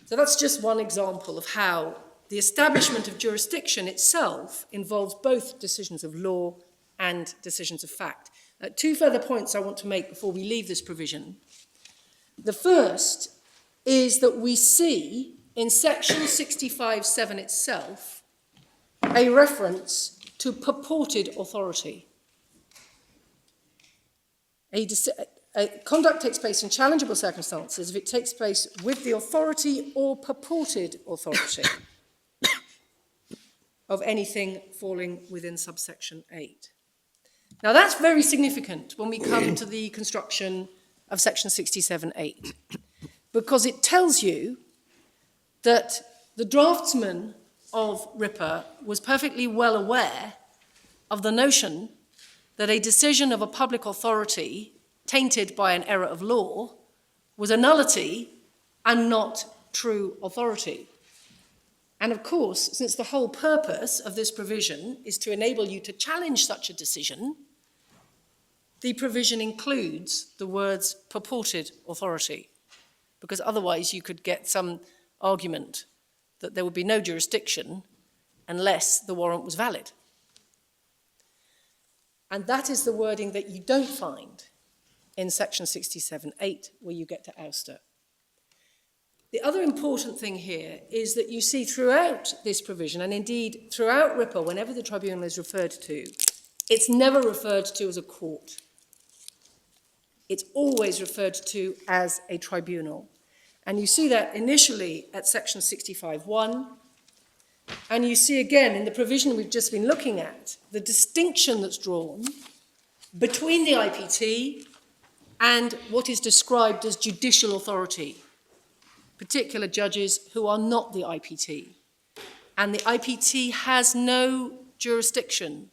So that's just one example of how the establishment of jurisdiction itself involves both decisions of law and decisions of fact. Two further points I want to make before we leave this provision. The first is that we see in section 65(7) itself a reference to purported authority. Conduct takes place in challengeable circumstances if it takes place with the authority or purported authority of anything falling within subsection 8. Now that's very significant when we come to the construction of section 67(8), because it tells you that the draftsman of RIPA was perfectly well aware of the notion that a decision of a public authority tainted by an error of law was a nullity and not true authority. And of course, since the whole purpose of this provision is to enable you to challenge such a decision, the provision includes the words purported authority, because otherwise you could get some argument that there would be no jurisdiction unless the warrant was valid. And that is the wording that you don't find in section 67(8), where you get to ouster. The other important thing here is that you see throughout this provision, and indeed throughout RIPA, whenever the tribunal is referred to, it's never referred to as a court. It's always referred to as a tribunal. And you see that initially at section 65(1), and you see again in the provision we've just been looking at, the distinction that's drawn between the IPT and what is described as judicial authority, particular judges who are not the IPT. And the IPT has no jurisdiction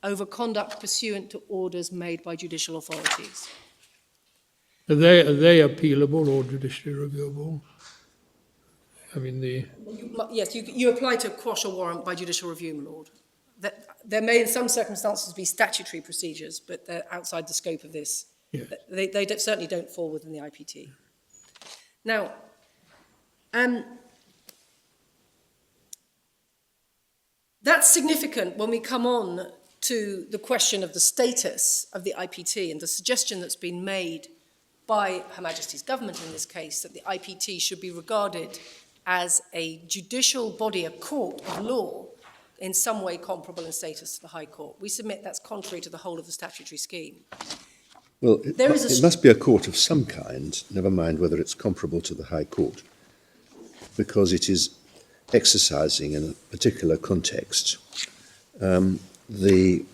over conduct pursuant to orders made by judicial authorities. Are they appealable or judicially reviewable? I mean, Yes, you apply to quash a warrant by judicial review, my lord. There may in some circumstances be statutory procedures, but they're outside the scope of this. Yes. They certainly don't fall within the IPT. Now, that's significant when we come on to the question of the status of the IPT and the suggestion that's been made by Her Majesty's government in this case, that the IPT should be regarded as a judicial body, a court of law, in some way comparable in status to the High Court. We submit that's contrary to the whole of the statutory scheme. Well, it must be a court of some kind, never mind whether it's comparable to the High Court, because it is exercising in a particular context the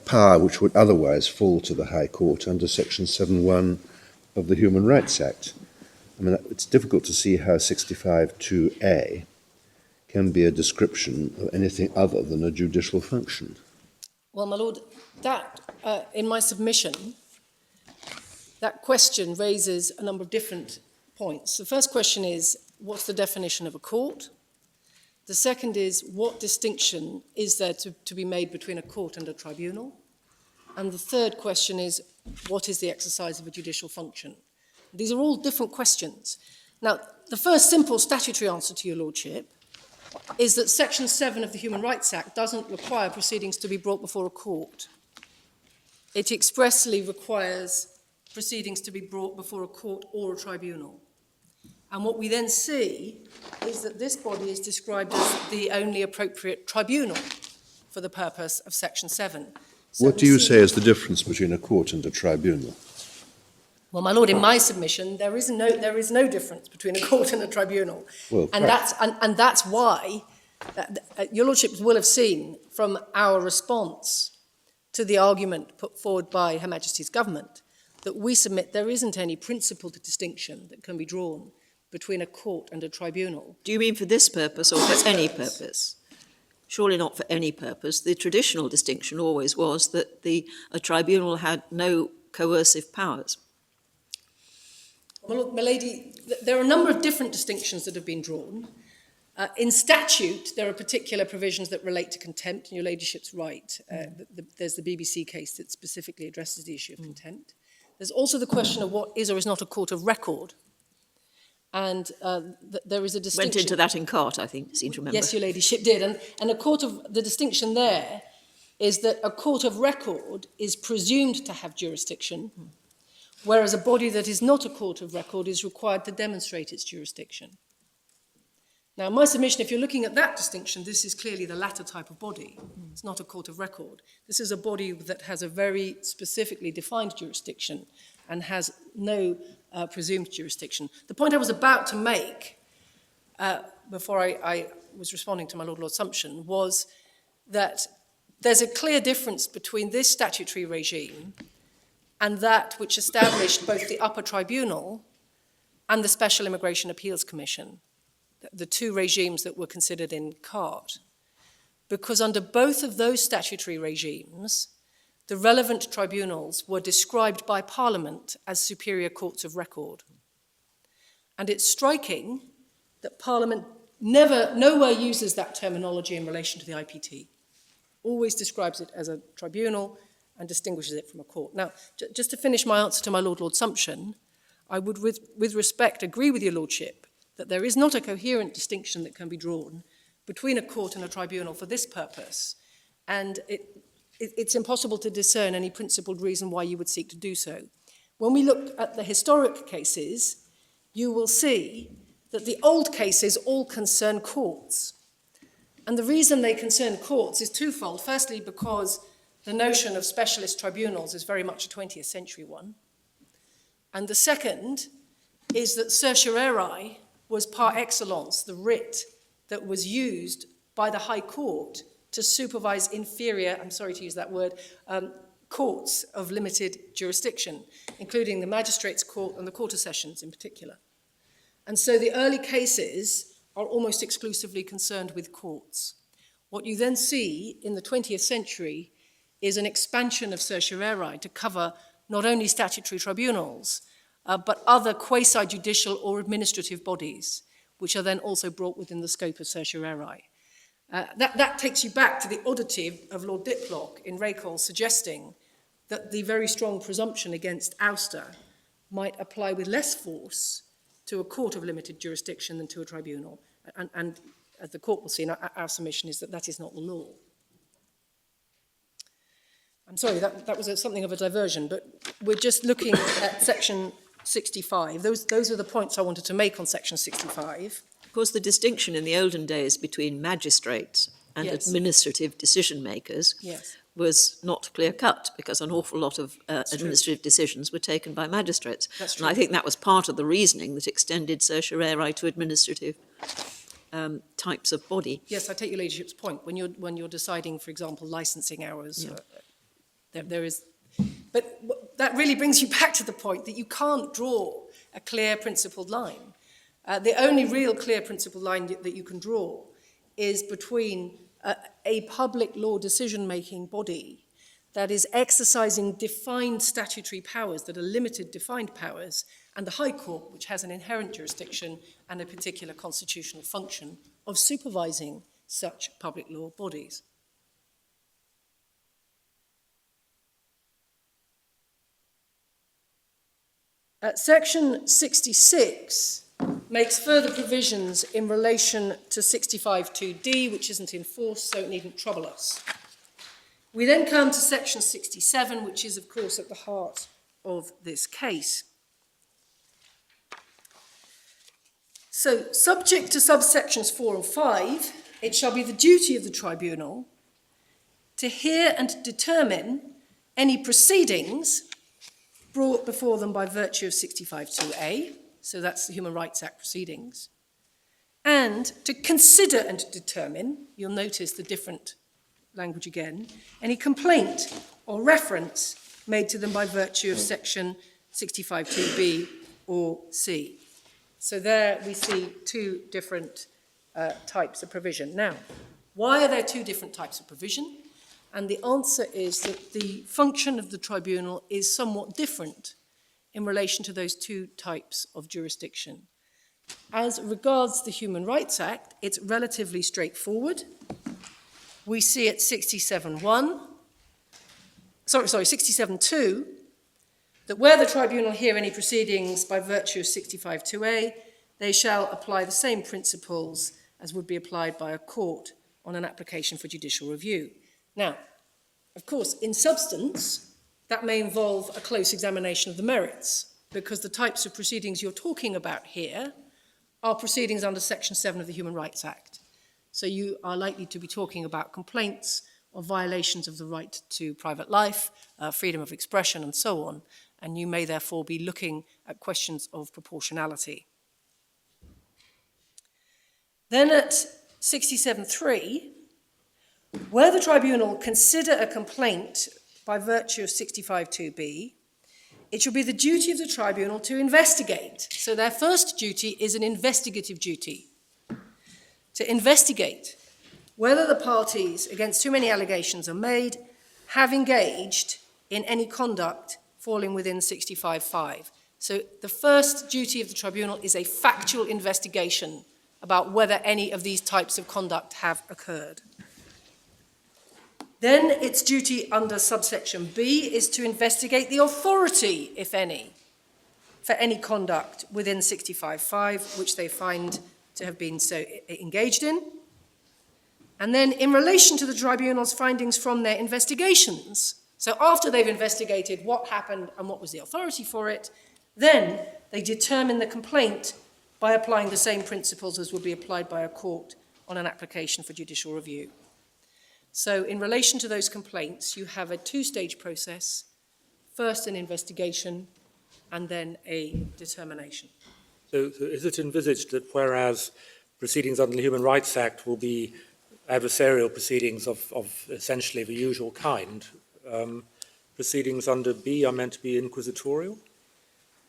power which would otherwise fall to the High Court under Section 7(1) of the Human Rights Act. I mean, it's difficult to see how 65(2)(a) can be a description of anything other than a judicial function. Well, my lord, that, in my submission, that question raises a number of different points. The first question is, what's the definition of a court? The second is, what distinction is there to be made between a court and a tribunal? And the third question is, what is the exercise of a judicial function? These are all different questions. Now, the first simple statutory answer to your lordship is that Section 7 of the Human Rights Act doesn't require proceedings to be brought before a court. It expressly requires proceedings to be brought before a court or a tribunal. And what we then see is that this body is described as the only appropriate tribunal for the purpose of Section 7. So what do you say is the difference between a court and a tribunal? Well, my lord, in my submission, there is no difference between a court and a tribunal. Well, and that's why your lordships will have seen from our response to the argument put forward by Her Majesty's government that we submit there isn't any principled distinction that can be drawn between a court and a tribunal. Do you mean for this purpose or for any purpose? Surely not for any purpose. The traditional distinction always was that a tribunal had no coercive powers. Well, look, my lady, there are a number of different distinctions that have been drawn. In statute, there are particular provisions that relate to contempt, and your ladyship's right. There's the BBC case that specifically addresses the issue of contempt. There's also the question of what is or is not a court of record. And there is a distinction. Went into that in court, I think, seem to remember. Yes, your ladyship did. And the distinction there is that a court of record is presumed to have jurisdiction, whereas a body that is not a court of record is required to demonstrate its jurisdiction. Now, in my submission, if you're looking at that distinction, this is clearly the latter type of body. It's not a court of record. This is a body that has a very specifically defined jurisdiction and has no presumed jurisdiction. The point I was about to make before I was responding to my Lord Sumption was that there's a clear difference between this statutory regime and that which established both the upper tribunal and the Special Immigration Appeals Commission, the two regimes that were considered in CART. Because under both of those statutory regimes, the relevant tribunals were described by Parliament as superior courts of record. And it's striking that Parliament nowhere uses that terminology in relation to the IPT. Always describes it as a tribunal and distinguishes it from a court. Now, just to finish my answer to my Lord Sumption, I would, with respect, agree with your Lordship that there is not a coherent distinction that can be drawn between a court and a tribunal for this purpose, and it's impossible to discern any principled reason why you would seek to do so. When we look at the historic cases, you will see that the old cases all concern courts. And the reason they concern courts is twofold. Firstly, because the notion of specialist tribunals is very much a 20th century one. And the second is that certiorari was par excellence the writ that was used by the High Court to supervise inferior, I'm sorry to use that word, courts of limited jurisdiction, including the Magistrates' Court and the Court of Sessions in particular. And so the early cases are almost exclusively concerned with courts. What you then see in the 20th century is an expansion of certiorari to cover not only statutory tribunals, but other quasi-judicial or administrative bodies, which are then also brought within the scope of certiorari. That takes you back to the oddity of Lord Diplock in Raycole suggesting that the very strong presumption against ouster might apply with less force to a court of limited jurisdiction than to a tribunal. And as the court will see, our submission is that that is not the law. I'm sorry, that was something of a diversion, but we're just looking at section 65. Those are the points I wanted to make on section 65. Of course, the distinction in the olden days between magistrates and Yes. administrative decision makers Yes. was not clear-cut, because an awful lot of true. administrative decisions were taken by magistrates. That's And I true. think that was part of the reasoning that extended certiorari to administrative types of body. Yes, I take your ladyship's point. When you're deciding, for example, licensing hours, there is. But that really brings you back to the point that you can't draw a clear principled line. The only real clear principled line that you can draw is between a public law decision-making body that is exercising defined statutory powers, that are limited defined powers, and the High Court, which has an inherent jurisdiction and a particular constitutional function of supervising such public law bodies. Section 66 makes further provisions in relation to 65(2)d, which isn't in force, so it needn't trouble us. We then come to section 67, which is, of course, at the heart of this case. So, subject to subsections 4 and 5, it shall be the duty of the tribunal to hear and determine any proceedings brought before them by virtue of 65(2)a, so that's the Human Rights Act proceedings, and to consider and determine, you'll notice the different language again, any complaint or reference made to them by virtue of section 65(2)b or c. So there we see two different types of provision. Now, why are there two different types of provision? And the answer is that the function of the tribunal is somewhat different in relation to those two types of jurisdiction. As regards the Human Rights Act, it's relatively straightforward. We see at 67(2), that where the tribunal hear any proceedings by virtue of 65(2)a, they shall apply the same principles as would be applied by a court on an application for judicial review. Now, of course, in substance, that may involve a close examination of the merits, because the types of proceedings you're talking about here are proceedings under Section 7 of the Human Rights Act. So you are likely to be talking about complaints or violations of the right to private life, freedom of expression, and so on, and you may therefore be looking at questions of proportionality. Then at 67(3), where the tribunal consider a complaint by virtue of 65(2)b, it shall be the duty of the tribunal to investigate. So their first duty is an investigative duty, to investigate whether the parties against whom any allegations are made have engaged in any conduct falling within 65(5). So the first duty of the tribunal is a factual investigation about whether any of these types of conduct have occurred. Then its duty under subsection B is to investigate the authority, if any, for any conduct within 65(5), which they find to have been so engaged in. And then in relation to the tribunal's findings from their investigations, so after they've investigated what happened and what was the authority for it, then they determine the complaint by applying the same principles as would be applied by a court on an application for judicial review. So in relation to those complaints, you have a two-stage process, first an investigation and then a determination. So is it envisaged that whereas proceedings under the Human Rights Act will be adversarial proceedings of essentially the usual kind, proceedings under B are meant to be inquisitorial?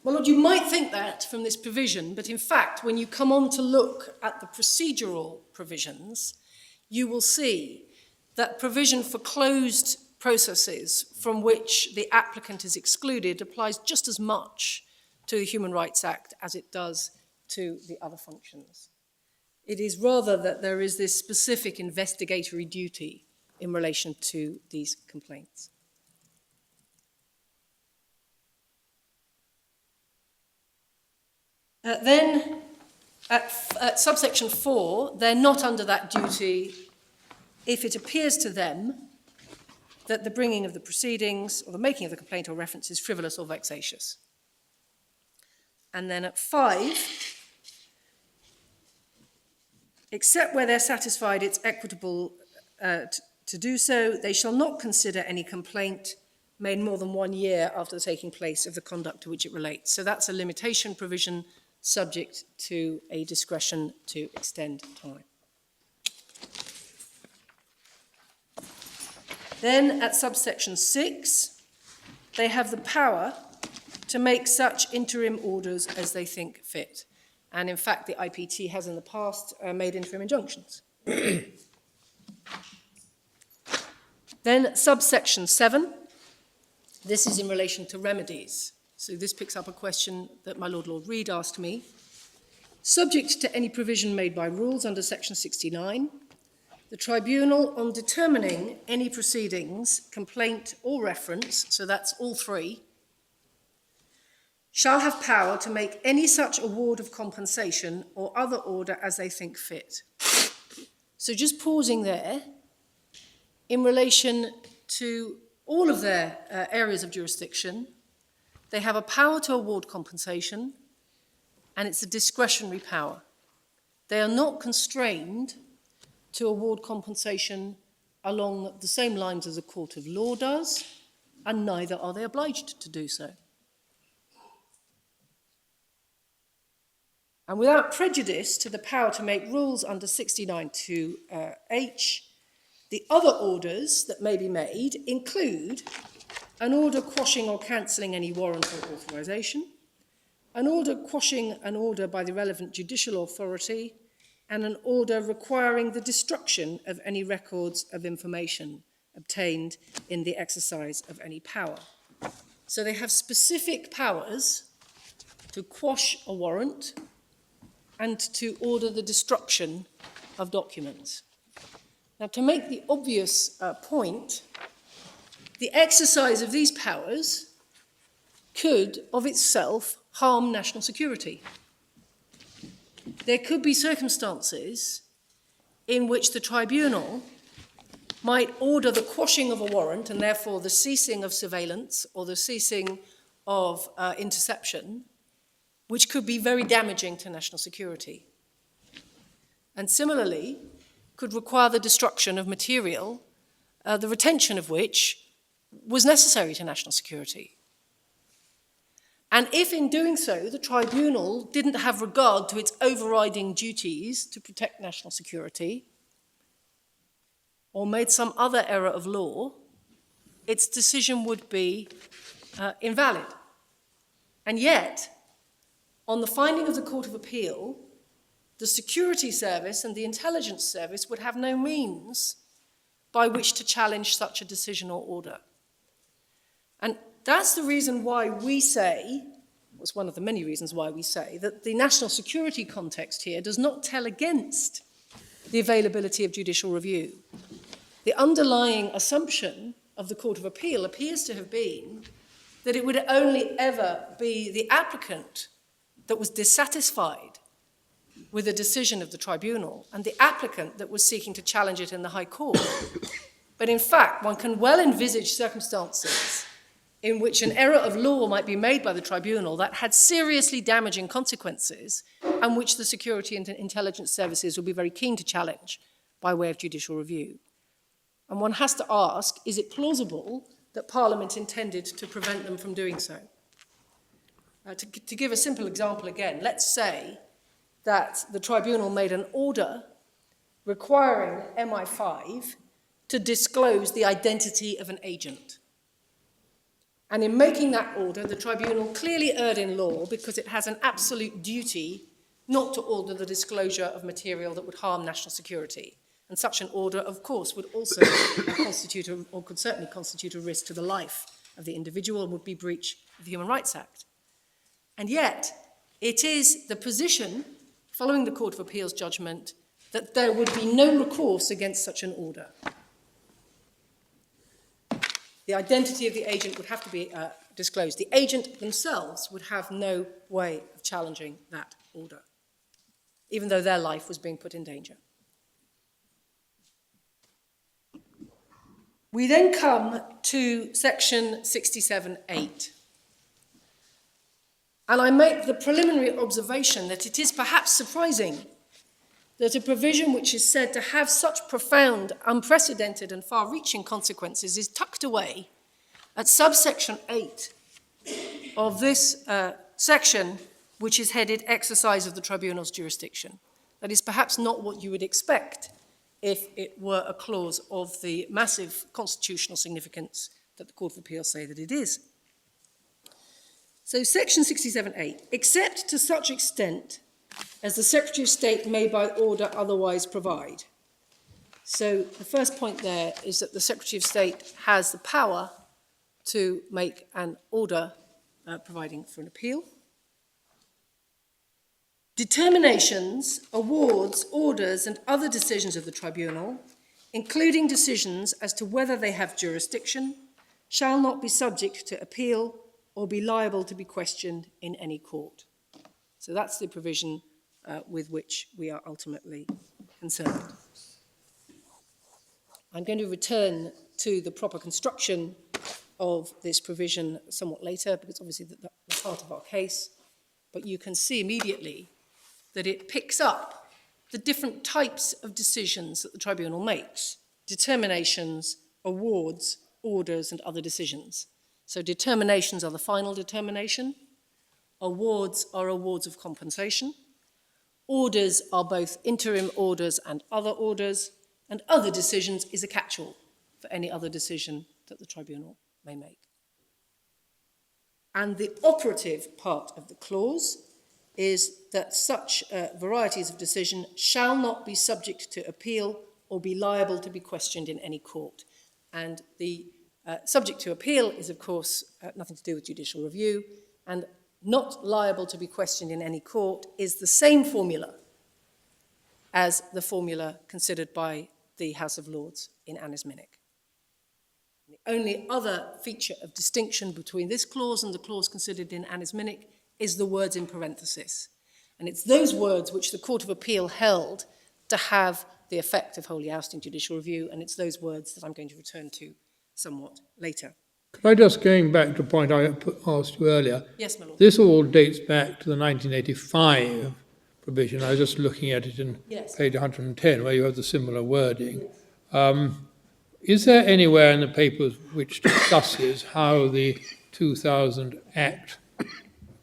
Well, Lord, you might think that from this provision, but in fact, when you come on to look at the procedural provisions, you will see that provision for closed processes from which the applicant is excluded applies just as much to the Human Rights Act as it does to the other functions. It is rather that there is this specific investigatory duty in relation to these complaints. Then, at subsection 4, they're not under that duty if it appears to them that the bringing of the proceedings or the making of the complaint or reference is frivolous or vexatious. And then at 5, except where they're satisfied it's equitable to do so, they shall not consider any complaint made more than 1 year after the taking place of the conduct to which it relates. So that's a limitation provision subject to a discretion to extend time. Then at subsection 6, they have the power to make such interim orders as they think fit. And in fact, the IPT has in the past made interim injunctions. Then subsection 7, this is in relation to remedies. So this picks up a question that my Lord Reid asked me. Subject to any provision made by rules under section 69, the Tribunal, on determining any proceedings, complaint or reference, so that's all three, shall have power to make any such award of compensation or other order as they think fit. So just pausing there, in relation to all of their areas of jurisdiction, they have a power to award compensation, and it's a discretionary power. They are not constrained to award compensation along the same lines as a court of law does, and neither are they obliged to do so. And without prejudice to the power to make rules under 69(2)(h), the other orders that may be made include an order quashing or cancelling any warrant or authorisation, an order quashing an order by the relevant judicial authority, and an order requiring the destruction of any records of information obtained in the exercise of any power. So they have specific powers to quash a warrant and to order the destruction of documents. Now, to make the obvious point, the exercise of these powers could, of itself, harm national security. There could be circumstances in which the Tribunal might order the quashing of a warrant and therefore the ceasing of surveillance or the ceasing of interception, which could be very damaging to national security. And similarly, could require the destruction of material, the retention of which was necessary to national security. And if in doing so, the Tribunal didn't have regard to its overriding duties to protect national security, or made some other error of law, its decision would be invalid. And yet, on the finding of the Court of Appeal, the Security Service and the Intelligence Service would have no means by which to challenge such a decision or order. And that's the reason why we say, it's one of the many reasons why we say, that the national security context here does not tell against the availability of judicial review. The underlying assumption of the Court of Appeal appears to have been that it would only ever be the applicant that was dissatisfied with a decision of the Tribunal and the applicant that was seeking to challenge it in the High Court. But in fact, one can well envisage circumstances in which an error of law might be made by the Tribunal that had seriously damaging consequences and which the security and intelligence services would be very keen to challenge by way of judicial review. And one has to ask, is it plausible that Parliament intended to prevent them from doing so? To give a simple example again, let's say that the tribunal made an order requiring MI5 to disclose the identity of an agent. And in making that order, the tribunal clearly erred in law because it has an absolute duty not to order the disclosure of material that would harm national security. And such an order, of course, would also constitute, or could certainly constitute, a risk to the life of the individual and would be breach of the Human Rights Act. And yet, it is the position, following the Court of Appeal's judgment, that there would be no recourse against such an order. The identity of the agent would have to be disclosed. The agent themselves would have no way of challenging that order, even though their life was being put in danger. We then come to section 67(8). And I make the preliminary observation that it is perhaps surprising that a provision which is said to have such profound, unprecedented and far-reaching consequences is tucked away at subsection 8 of this section, which is headed Exercise of the Tribunal's Jurisdiction. That is perhaps not what you would expect if it were a clause of the massive constitutional significance that the Court of Appeal say that it is. So section 67(8), except to such extent as the Secretary of State may by order otherwise provide. So the first point there is that the Secretary of State has the power to make an order providing for an appeal. Determinations, awards, orders, and other decisions of the tribunal, including decisions as to whether they have jurisdiction, shall not be subject to appeal or be liable to be questioned in any court. So that's the provision with which we are ultimately concerned. I'm going to return to the proper construction of this provision somewhat later, because obviously that's part of our case, but you can see immediately that it picks up the different types of decisions that the tribunal makes: determinations, awards, orders, and other decisions. So determinations are the final determination, awards are awards of compensation, orders are both interim orders and other decisions is a catch-all for any other decision that the tribunal may make. And the operative part of the clause is that such varieties of decision shall not be subject to appeal or be liable to be questioned in any court. And the subject to appeal is, of course, nothing to do with judicial review, and not liable to be questioned in any court is the same formula as the formula considered by the House of Lords in Annis Minnick. The only other feature of distinction between this clause and the clause considered in Annis Minnick is the words in parenthesis. And it's those words which the Court of Appeal held to have the effect of wholly ousting judicial review, and it's those words that I'm going to return to somewhat later. Could I just, going back to a point I asked you earlier? Yes, my lord. This all dates back to the 1985 provision. I was just looking at it in page 110, where you have the similar wording. Is there anywhere in the papers which discusses how the 2000 Act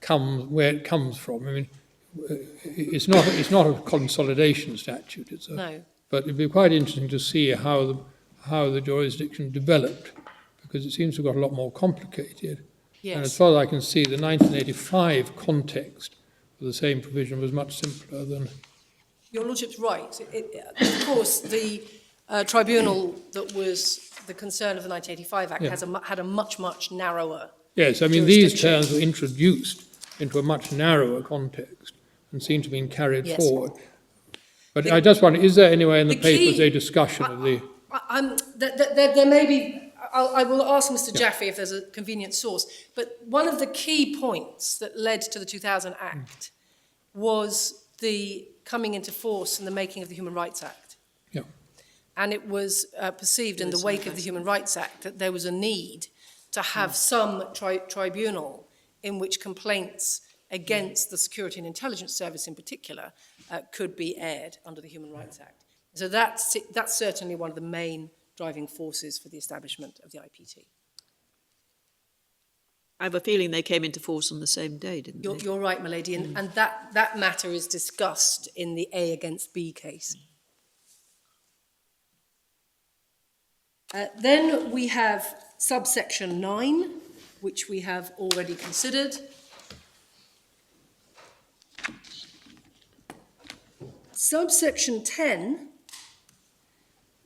where it comes from? I mean, it's not a consolidation statute. No. But it'd be quite interesting to see how the jurisdiction developed, because it seems to have got a lot more complicated. Yes. And as far as I can see, the 1985 context for the same provision was much simpler than... Your Lordship's right. Of course, the tribunal that was the concern of the 1985 Act had a much, much narrower... Yes, I mean, these terms were introduced into a much narrower context and seem to have been carried forward. But I just wonder, is there anywhere in the papers a discussion of the... There may be... I will ask Mr. Jaffe if there's a convenient source, but one of the key points that led to the 2000 Act was the coming into force and the making of the Human Rights Act. Yeah. And it was perceived in the wake of the Human Rights Act that there was a need to have some tribunal in which complaints against the Security and Intelligence Service in particular could be aired under the Human Rights Act. So that's certainly one of the main driving forces for the establishment of the IPT. I have a feeling they came into force on the same day, didn't they? You're right, my lady, and that matter is discussed in the A against B case. Then we have subsection 9, which we have already considered. Subsection 10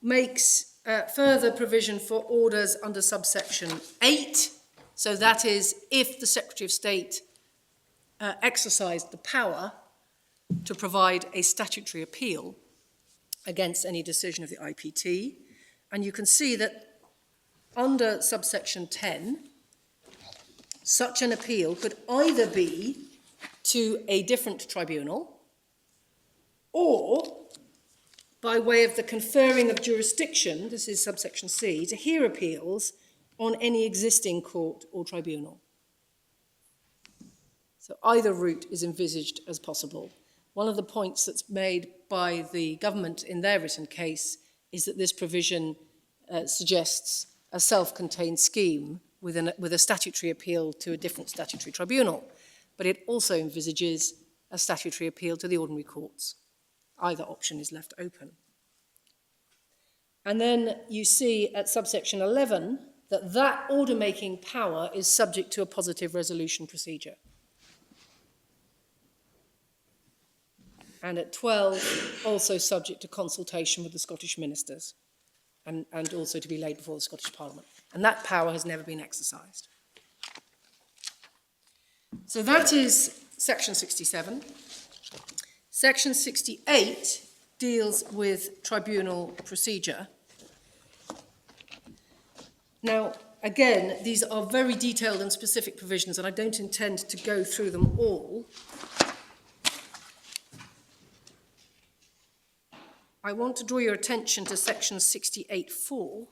makes further provision for orders under subsection 8. So that is, if the Secretary of State exercised the power to provide a statutory appeal against any decision of the IPT. And you can see that under subsection 10, such an appeal could either be to a different tribunal or by way of the conferring of jurisdiction, this is subsection C, to hear appeals on any existing court or tribunal. So either route is envisaged as possible. One of the points that's made by the government in their written case is that this provision suggests a self-contained scheme with a statutory appeal to a different statutory tribunal, but it also envisages a statutory appeal to the ordinary courts. Either option is left open. And then you see at subsection 11 that order-making power is subject to a positive resolution procedure. And at 12, also subject to consultation with the Scottish ministers and also to be laid before the Scottish Parliament. And that power has never been exercised. So that is section 67. Section 68 deals with tribunal procedure. Now, again, these are very detailed and specific provisions, and I don't intend to go through them all. I want to draw your attention to section 68(4),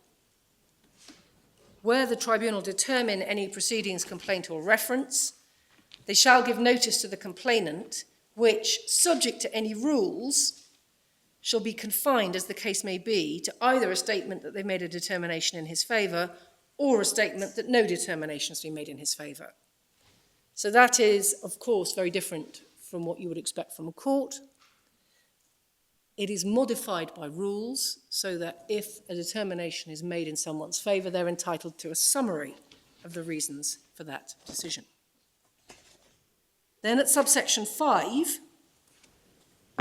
where the tribunal determine any proceedings, complaint or reference, they shall give notice to the complainant, which, subject to any rules, shall be confined, as the case may be, to either a statement that they've made a determination in his favour or a statement that no determination has been made in his favour. So that is, of course, very different from what you would expect from a court. It is modified by rules so that if a determination is made in someone's favour, they're entitled to a summary of the reasons for that decision. Then at subsection 5,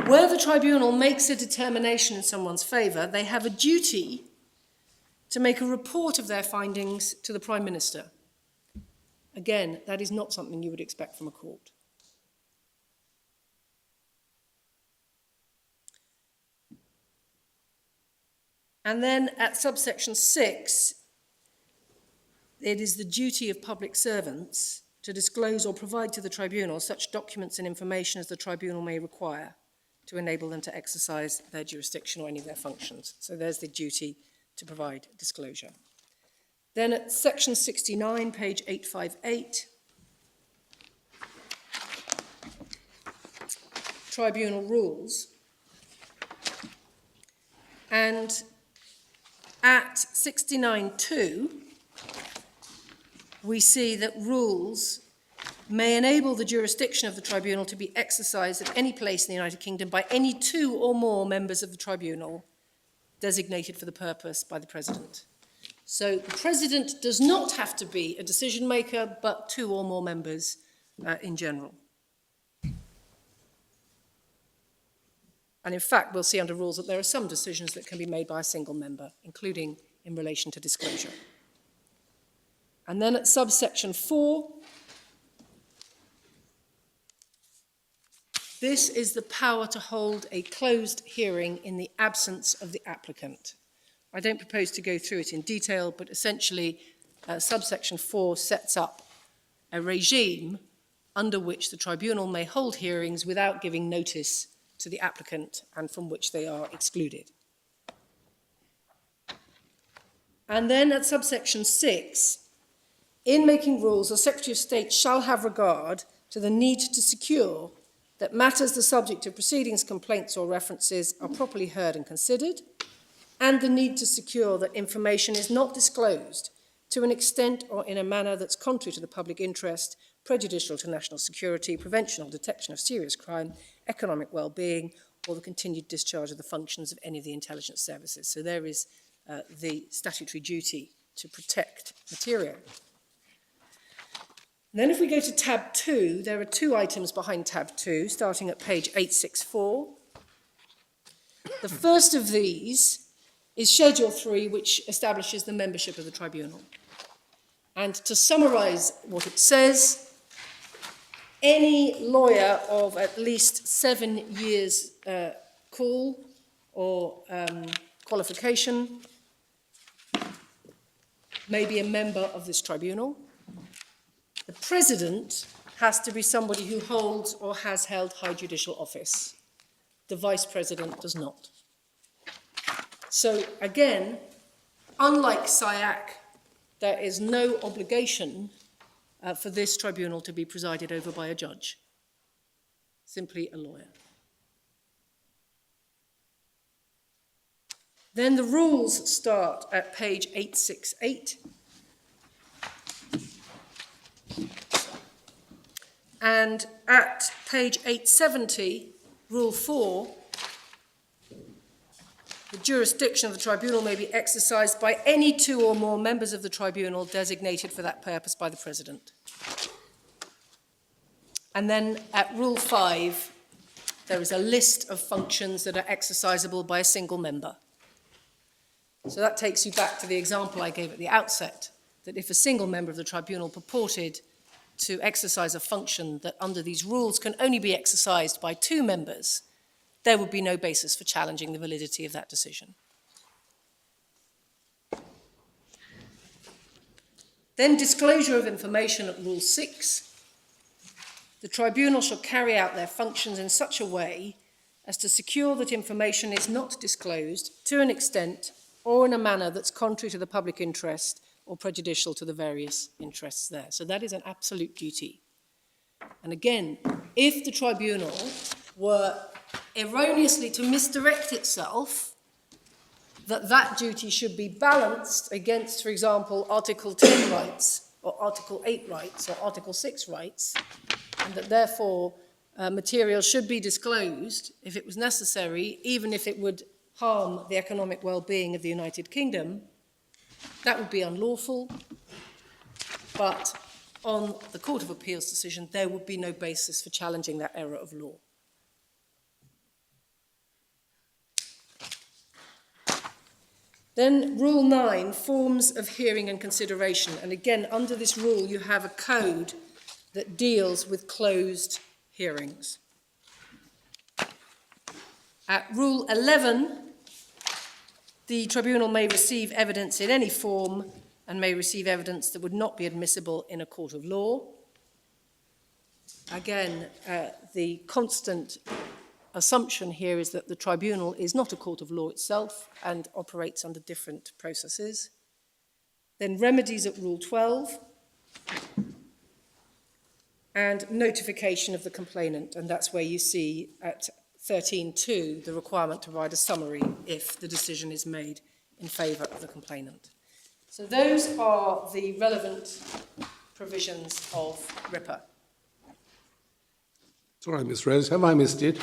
where the tribunal makes a determination in someone's favour, they have a duty to make a report of their findings to the Prime Minister. Again, that is not something you would expect from a court. And then at subsection 6, it is the duty of public servants to disclose or provide to the tribunal such documents and information as the tribunal may require to enable them to exercise their jurisdiction or any of their functions. So there's the duty to provide disclosure. Then at section 69, page 858, tribunal rules. And at 69.2, we see that rules may enable the jurisdiction of the tribunal to be exercised at any place in the United Kingdom by any 2 or more members of the tribunal designated for the purpose by the President. So the President does not have to be a decision maker, but 2 or more members in general. And in fact, we'll see under rules that there are some decisions that can be made by a single member, including in relation to disclosure. And then at subsection 4, this is the power to hold a closed hearing in the absence of the applicant. I don't propose to go through it in detail, but essentially subsection 4 sets up a regime under which the tribunal may hold hearings without giving notice to the applicant and from which they are excluded. And then at subsection 6, in making rules, the Secretary of State shall have regard to the need to secure that matters the subject of proceedings, complaints or references are properly heard and considered, and the need to secure that information is not disclosed to an extent or in a manner that's contrary to the public interest, prejudicial to national security, prevention or detection of serious crime, economic well-being, or the continued discharge of the functions of any of the intelligence services. So there is the statutory duty to protect material. And then if we go to tab 2, there are 2 items behind tab 2, starting at page 864. The first of these is Schedule 3, which establishes the membership of the tribunal. And to summarise what it says, any lawyer of at least 7 years call or qualification may be a member of this tribunal. The president has to be somebody who holds or has held high judicial office. The vice president does not. So again, unlike SIAC, there is no obligation for this tribunal to be presided over by a judge, simply a lawyer. Then the rules start at page 868. And at page 870, Rule 4, the jurisdiction of the tribunal may be exercised by any 2 or more members of the tribunal designated for that purpose by the President. And then at Rule 5, there is a list of functions that are exercisable by a single member. So that takes you back to the example I gave at the outset, that if a single member of the tribunal purported to exercise a function that under these rules can only be exercised by 2 members, there would be no basis for challenging the validity of that decision. Then disclosure of information at Rule 6. The tribunal shall carry out their functions in such a way as to secure that information is not disclosed to an extent or in a manner that's contrary to the public interest or prejudicial to the various interests there. So that is an absolute duty. And again, if the tribunal were erroneously to misdirect itself, that duty should be balanced against, for example, Article 10 rights, or Article 8 rights, or Article 6 rights, and that therefore material should be disclosed if it was necessary, even if it would harm the economic well-being of the United Kingdom, that would be unlawful, but on the Court of Appeal's decision, there would be no basis for challenging that error of law. Then Rule 9, forms of hearing and consideration. And again, under this rule, you have a code that deals with closed hearings. At Rule 11, the tribunal may receive evidence in any form and may receive evidence that would not be admissible in a court of law. Again, the constant assumption here is that the tribunal is not a court of law itself and operates under different processes. Then remedies at Rule 12 and notification of the complainant, and that's where you see at 13.2 the requirement to provide a summary if the decision is made in favour of the complainant. So those are the relevant provisions of RIPA. Sorry, Ms. Rose, have I missed it?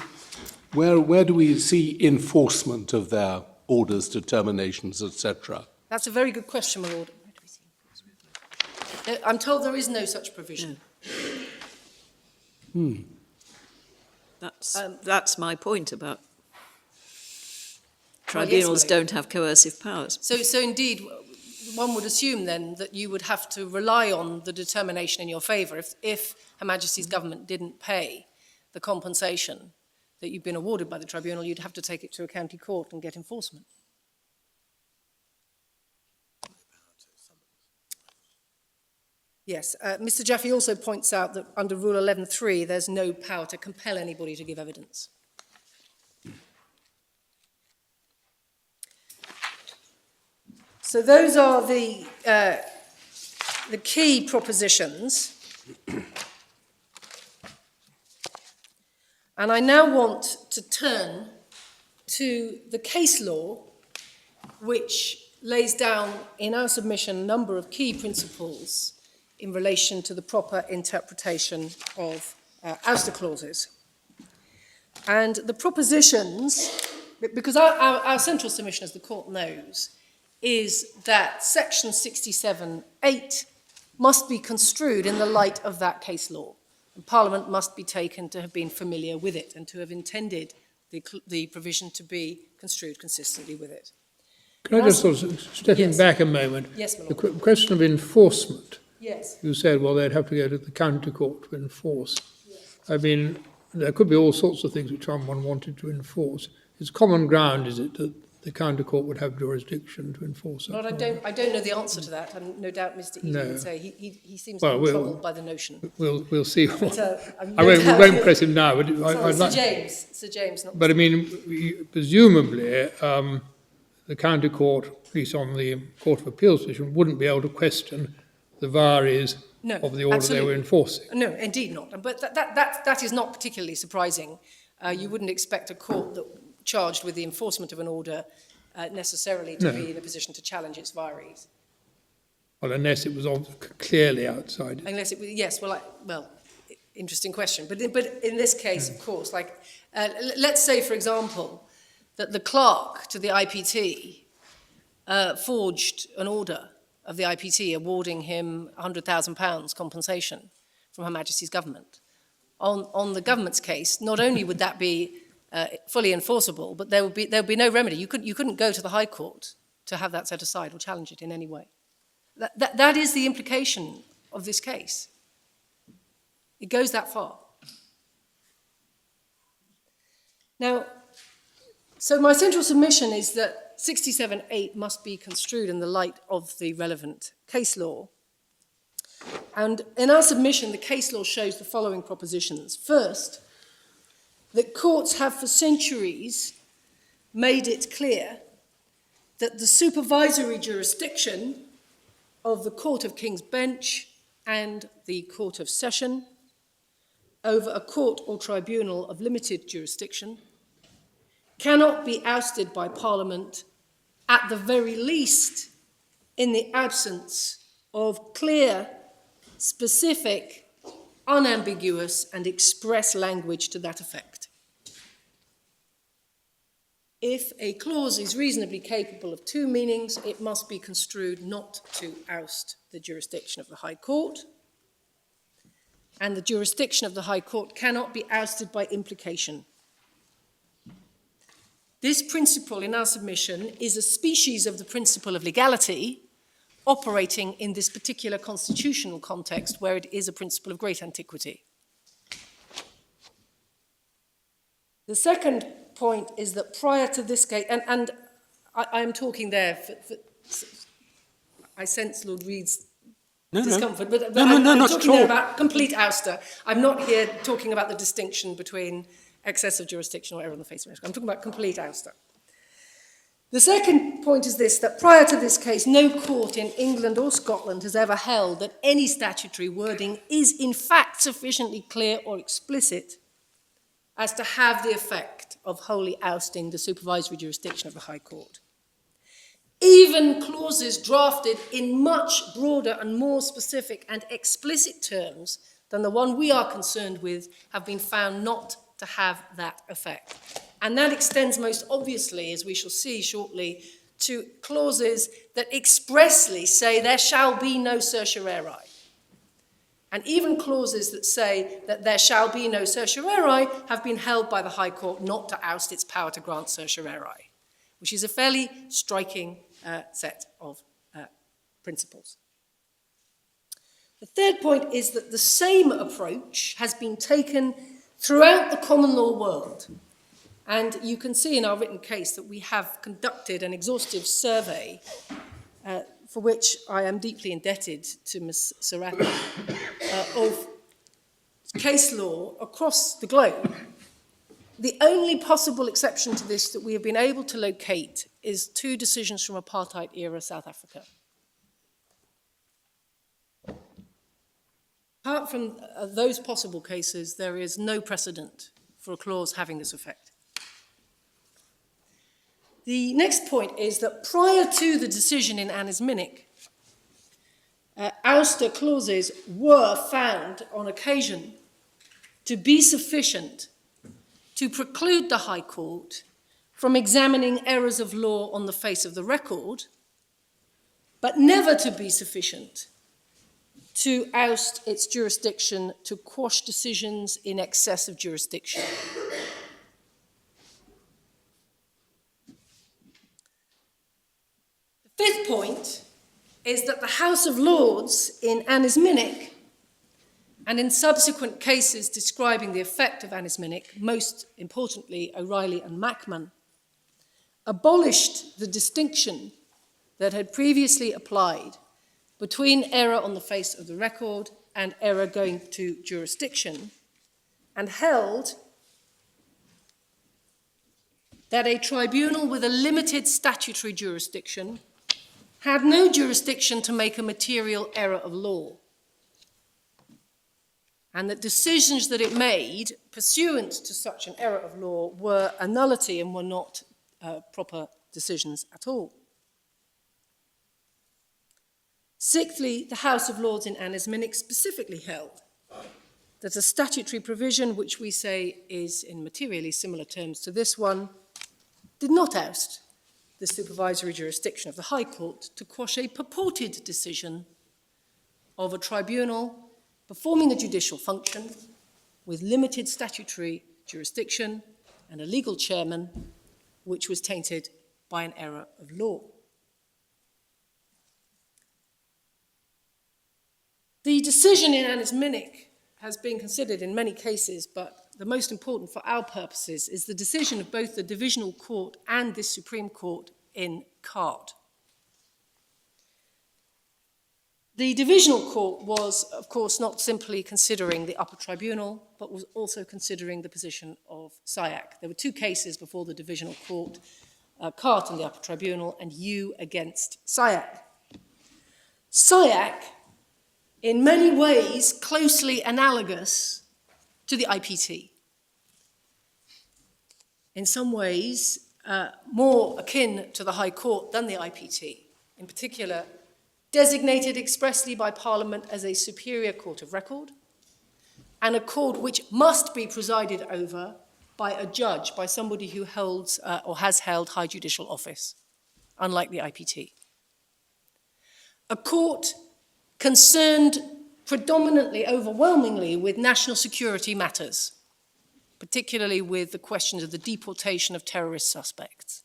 Where do we see enforcement of their orders, determinations, etc.? That's a very good question, my Lord. Where do we see enforcement? I'm told there is no such provision. That's my point about tribunals don't have coercive powers. So indeed, one would assume then that you would have to rely on the determination in your favour. If Her Majesty's government didn't pay the compensation that you've been awarded by the tribunal, you'd have to take it to a county court and get enforcement. Yes, Mr. Jaffe also points out that under Rule 11.3, there's no power to compel anybody to give evidence. So those are the key propositions. And I now want to turn to the case law which lays down in our submission a number of key principles in relation to the proper interpretation of ouster clauses. And the propositions, because our central submission, as the court knows, is that section 67(8) must be construed in the light of that case law. And Parliament must be taken to have been familiar with it and to have intended the provision to be construed consistently with it. Can I just sort of, stepping back a moment, Yes, my the Lord. question of enforcement, Yes. you said, well, they'd have to go to the county court to enforce. I mean, there could be all sorts of things which someone wanted to enforce. It's common ground, is it, that the county court would have jurisdiction to enforce that? Lord, I don't know the answer to that, and no doubt Mr. Eden No. would say he seems Well, troubled by the notion. We'll see. But, We won't press him now. But Sir James, not But I mean, presumably, the county court, at least on the Court of Appeals position, wouldn't be able to question the varies No, of the order absolutely. they were enforcing. No, indeed not. But that is not particularly surprising. You wouldn't expect a court that charged with the enforcement of an order necessarily to be in a position to challenge its varies. Well, unless it was clearly outside. Unless it was, yes, interesting question. But in this case, of course, let's say, for example, that the clerk to the IPT forged an order of the IPT awarding him £100,000 compensation from Her Majesty's government. On the government's case, not only would that be fully enforceable, but there would be no remedy. You couldn't go to the High Court to have that set aside or challenge it in any way. That is the implication of this case. It goes that far. Now, so my central submission is that 67(8) must be construed in the light of the relevant case law. And in our submission, the case law shows the following propositions. First, that courts have for centuries made it clear that the supervisory jurisdiction of the Court of King's Bench and the Court of Session over a court or tribunal of limited jurisdiction cannot be ousted by Parliament, at the very least in the absence of clear, specific, unambiguous and express language to that effect. If a clause is reasonably capable of two meanings, it must be construed not to oust the jurisdiction of the High Court, and the jurisdiction of the High Court cannot be ousted by implication. This principle in our submission is a species of the principle of legality operating in this particular constitutional context where it is a principle of great antiquity. The second point is that prior to this case, and I am talking there, I sense Lord Reed's discomfort, but I'm talking there about complete ouster. I'm not here talking about the distinction between excessive jurisdiction or error on the face of it. I'm talking about complete ouster. The second point is this, that prior to this case, no court in England or Scotland has ever held that any statutory wording is in fact sufficiently clear or explicit as to have the effect of wholly ousting the supervisory jurisdiction of the High Court. Even clauses drafted in much broader and more specific and explicit terms than the one we are concerned with have been found not to have that effect. And that extends most obviously, as we shall see shortly, to clauses that expressly say there shall be no certiorari. And even clauses that say that there shall be no certiorari have been held by the High Court not to oust its power to grant certiorari, which is a fairly striking set of principles. The third point is that the same approach has been taken throughout the common law world. And you can see in our written case that we have conducted an exhaustive survey for which I am deeply indebted to Ms. Serrata, of case law across the globe. The only possible exception to this that we have been able to locate is two decisions from apartheid-era South Africa. Apart from those possible cases, there is no precedent for a clause having this effect. The next point is that prior to the decision in Anisminic, ouster clauses were found on occasion to be sufficient to preclude the High Court from examining errors of law on the face of the record, but never to be sufficient to oust its jurisdiction to quash decisions in excess of jurisdiction. The fifth point is that the House of Lords in Anisminic, and in subsequent cases describing the effect of Anisminic, most importantly O'Reilly and Macman, abolished the distinction that had previously applied between error on the face of the record and error going to jurisdiction, and held that a tribunal with a limited statutory jurisdiction had no jurisdiction to make a material error of law, and that decisions that it made pursuant to such an error of law were a nullity and were not proper decisions at all. Sixthly, the House of Lords in Anisminic specifically held that a statutory provision, which we say is in materially similar terms to this one, did not oust the supervisory jurisdiction of the High Court to quash a purported decision of a tribunal performing a judicial function with limited statutory jurisdiction and a legal chairman, which was tainted by an error of law. The decision in Anisminic has been considered in many cases, but the most important for our purposes is the decision of both the Divisional Court and the Supreme Court in Card. The Divisional Court was, of course, not simply considering the upper tribunal, but was also considering the position of SIAC. There were two cases before the Divisional Court, Cart in the upper tribunal and U against SIAC. SIAC, in many ways, closely analogous to the IPT. In some ways, more akin to the High Court than the IPT. In particular, designated expressly by Parliament as a superior court of record, and a court which must be presided over by a judge, by somebody who holds or has held high judicial office, unlike the IPT. A court concerned predominantly, overwhelmingly, with national security matters, particularly with the questions of the deportation of terrorist suspects.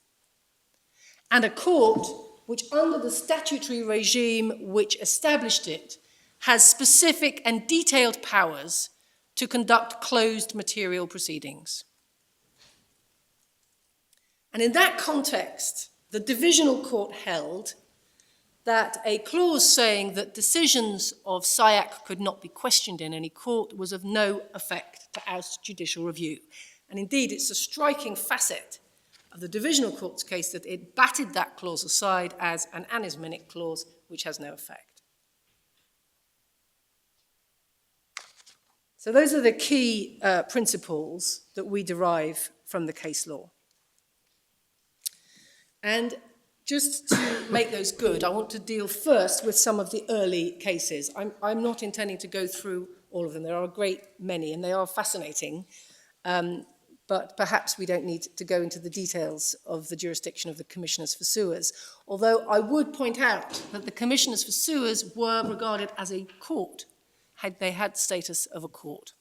And a court which, under the statutory regime which established it, has specific and detailed powers to conduct closed material proceedings. And in that context, the Divisional Court held that a clause saying that decisions of SIAC could not be questioned in any court was of no effect to oust judicial review. And indeed, it's a striking facet of the Divisional Court's case that it batted that clause aside as an anisminic clause which has no effect. So those are the key principles that we derive from the case law. And just to make those good, I want to deal first with some of the early cases. I'm not intending to go through all of them. There are a great many, and they are fascinating. But perhaps we don't need to go into the details of the jurisdiction of the Commissioners for Sewers. Although I would point out that the Commissioners for Sewers were regarded as a court, they had status of a court.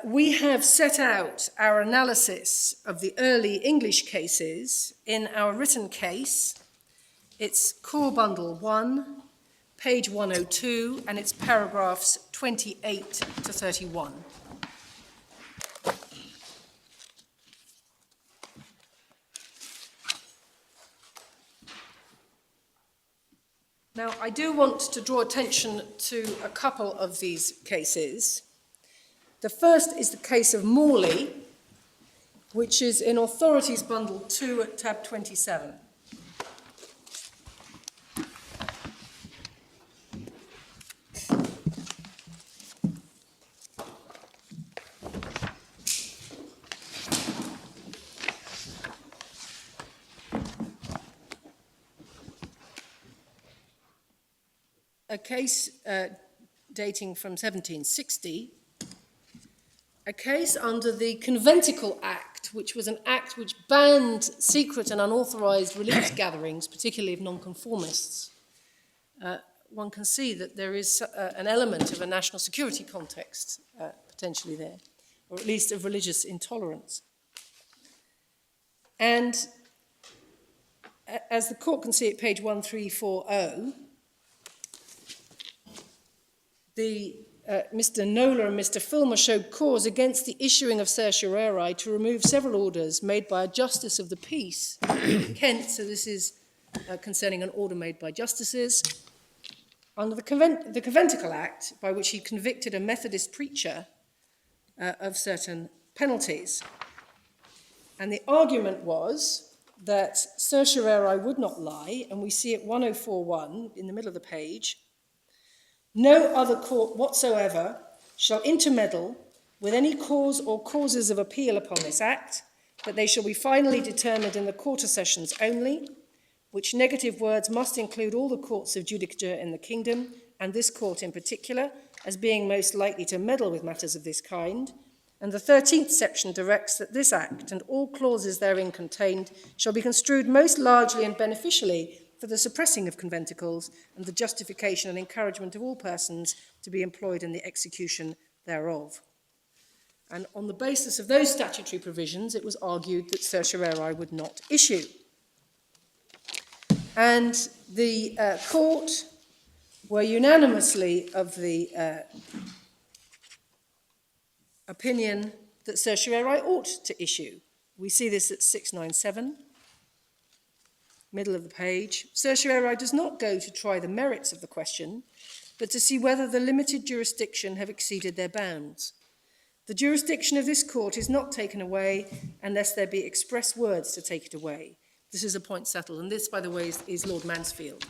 We have set out our analysis of the early English cases in our written case. It's Core Bundle 1, page 102, and it's paragraphs 28 to 31. Now, I do want to draw attention to a couple of these cases. The first is the case of Morley, which is in Authorities Bundle 2 at tab 27. a case dating from 1760, a case under the Conventicle Act, which was an act which banned secret and unauthorised religious gatherings, particularly of nonconformists. One can see that there is an element of a national security context potentially there, or at least of religious intolerance. And as the court can see at page 1340, Mr. Nola and Mr. Filmer showed cause against the issuing of certiorari to remove several orders made by a justice of the peace in Kent. So this is concerning an order made by justices under the Conventicle Act, by which he convicted a Methodist preacher of certain penalties. And the argument was that certiorari would not lie, and we see at 1041 in the middle of the page, no other court whatsoever shall intermeddle with any cause or causes of appeal upon this act, that they shall be finally determined in the quarter sessions only, which negative words must include all the courts of judicature in the kingdom, and this court in particular, as being most likely to meddle with matters of this kind. And the 13th section directs that this act and all clauses therein contained shall be construed most largely and beneficially for the suppressing of conventicles and the justification and encouragement of all persons to be employed in the execution thereof. And on the basis of those statutory provisions, it was argued that certiorari would not issue. And the court were unanimously of the opinion that certiorari ought to issue. We see this at 697, middle of the page. Certiorari does not go to try the merits of the question, but to see whether the limited jurisdiction have exceeded their bounds. The jurisdiction of this court is not taken away unless there be express words to take it away. This is a point settled, and this, by the way, is Lord Mansfield.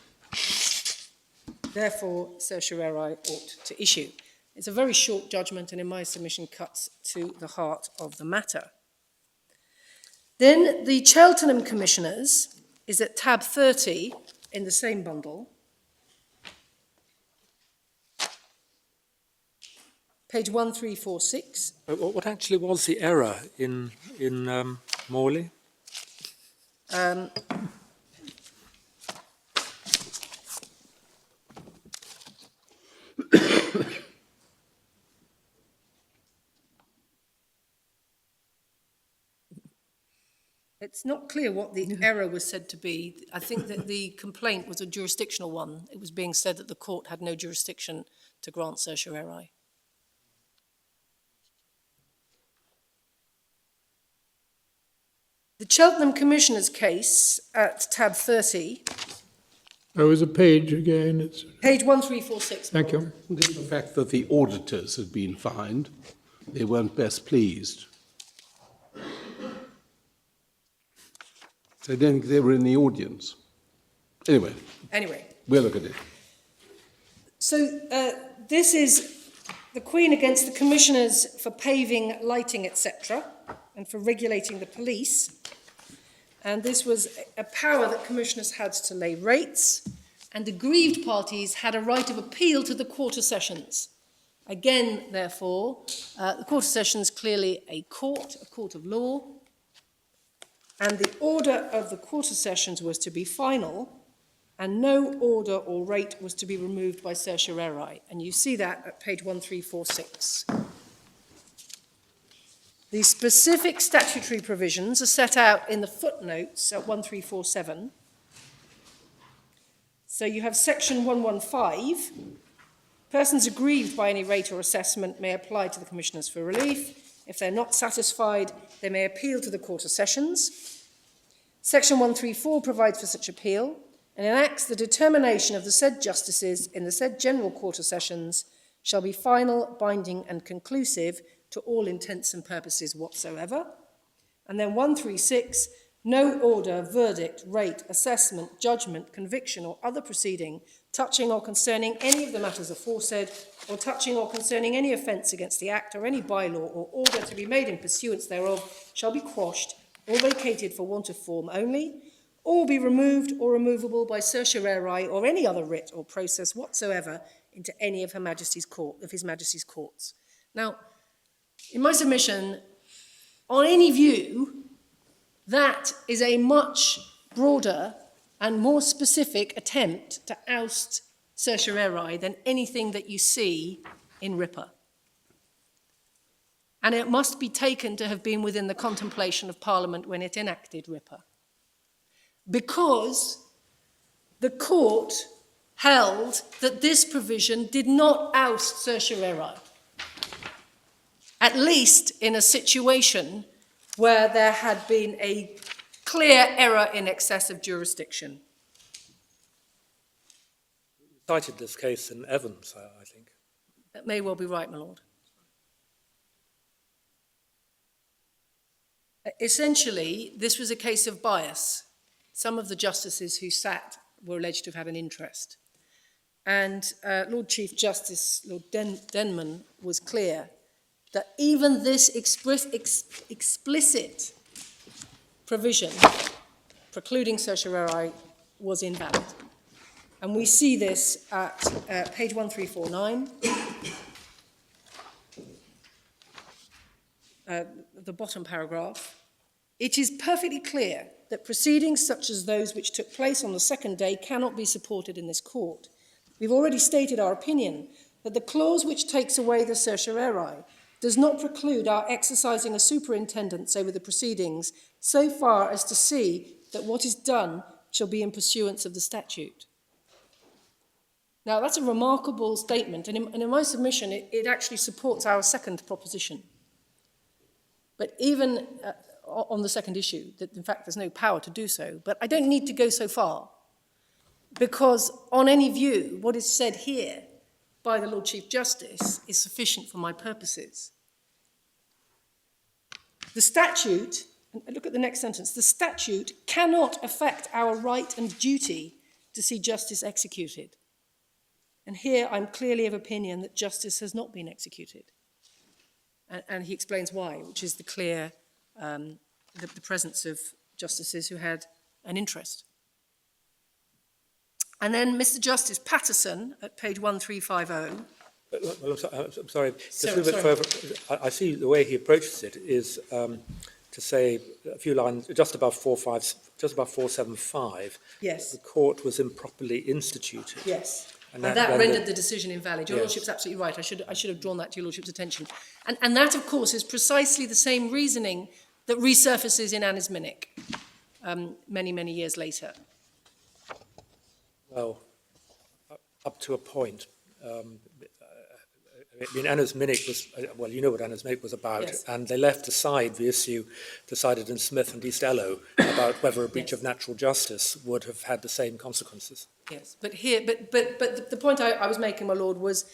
Therefore, certiorari ought to issue. It's a very short judgment, and in my submission cuts to the heart of the matter. Then the Cheltenham Commissioners is at tab 30 in the same bundle. Page 1346. What actually was the error in Morley? It's not clear what the error was said to be. I think that the complaint was a jurisdictional one. It was being said that the court had no jurisdiction to grant certiorari. The Cheltenham Commissioners case at tab 30. There was a page again. It's Page 1346. Thank you. The fact that the auditors had been fined, they weren't best pleased. I don't think they were in the audience. Anyway, we'll look at it. So this is the Queen against the Commissioners for paving, lighting, etc., and for regulating the police. And this was a power that commissioners had to lay rates, and aggrieved parties had a right of appeal to the quarter sessions. Again, therefore, the quarter sessions clearly a court of law, and the order of the quarter sessions was to be final, and no order or rate was to be removed by certiorari. And you see that at page 1346. The specific statutory provisions are set out in the footnotes at 1347. So you have section 115. Persons aggrieved by any rate or assessment may apply to the commissioners for relief. If they're not satisfied, they may appeal to the quarter sessions. Section 134 provides for such appeal and enacts the determination of the said justices in the said general quarter sessions shall be final, binding and conclusive to all intents and purposes whatsoever. And then 136, no order, verdict, rate, assessment, judgment, conviction or other proceeding touching or concerning any of the matters aforesaid or touching or concerning any offence against the Act or any bylaw or order to be made in pursuance thereof shall be quashed or vacated for want of form only, or be removed or removable by certiorari or any other writ or process whatsoever into any of His Majesty's courts. Now, in my submission, on any view, that is a much broader and more specific attempt to oust certiorari than anything that you see in RIPA. And it must be taken to have been within the contemplation of Parliament when it enacted RIPA. Because the court held that this provision did not oust certiorari, at least in a situation where there had been a clear error in excessive jurisdiction. You cited this case in Evans, I think. That may well be right, my lord. Essentially, this was a case of bias. Some of the justices who sat were alleged to have had an interest. And Lord Chief Justice, Lord Denman, was clear that even this explicit provision precluding certiorari was invalid. And we see this at page 1349, the bottom paragraph. It is perfectly clear that proceedings such as those which took place on the second day cannot be supported in this court. We've already stated our opinion that the clause which takes away the certiorari does not preclude our exercising a superintendence over the proceedings so far as to see that what is done shall be in pursuance of the statute. Now, that's a remarkable statement, and in my submission, it actually supports our second proposition. But even on the second issue, that in fact there's no power to do so, but I don't need to go so far, because on any view, what is said here by the Lord Chief Justice is sufficient for my purposes. The statute, and look at the next sentence, the statute cannot affect our right and duty to see justice executed. And here I'm clearly of opinion that justice has not been executed. And he explains why, which is the clear, the presence of justices who had an interest. And then Mr. Justice Patterson at page 1350. Well, I'm sorry, just a little bit further. I see the way he approaches it is to say a few lines just above 475. Yes. The court was improperly instituted. Yes. And that rendered the decision invalid. Your Lordship's absolutely right. I should have drawn that to your Lordship's attention. And that, of course, is precisely the same reasoning that resurfaces in Anna's Minnick many, many years later. Well, up to a point. I mean, Anna's Minnick was, well, you know what Anna's Minnick was about, Yes. and they left aside the issue decided in Smith and East Ello about whether a breach of natural justice would have had the same consequences. Yes, but here, but the point I was making, my Lord, was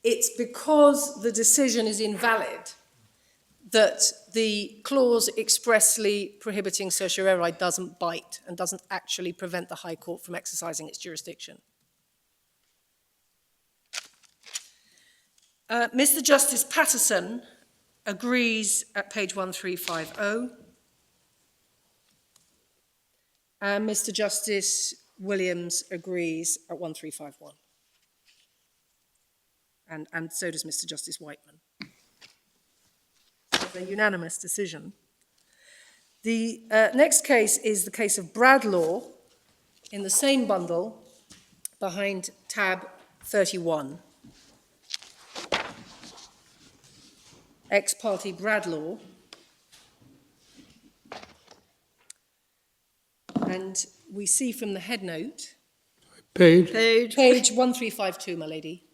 it's because the decision is invalid that the clause expressly prohibiting certiorari doesn't bite and doesn't actually prevent the High Court from exercising its jurisdiction. Mr. Justice Patterson agrees at page 1350, and Mr. Justice Williams agrees at 1351. And so does Mr. Justice Whiteman. It's a unanimous decision. The next case is the case of Bradlaugh in the same bundle behind tab 31. Ex parte Bradlaugh. And we see from the head note, Page. page 1352, my lady.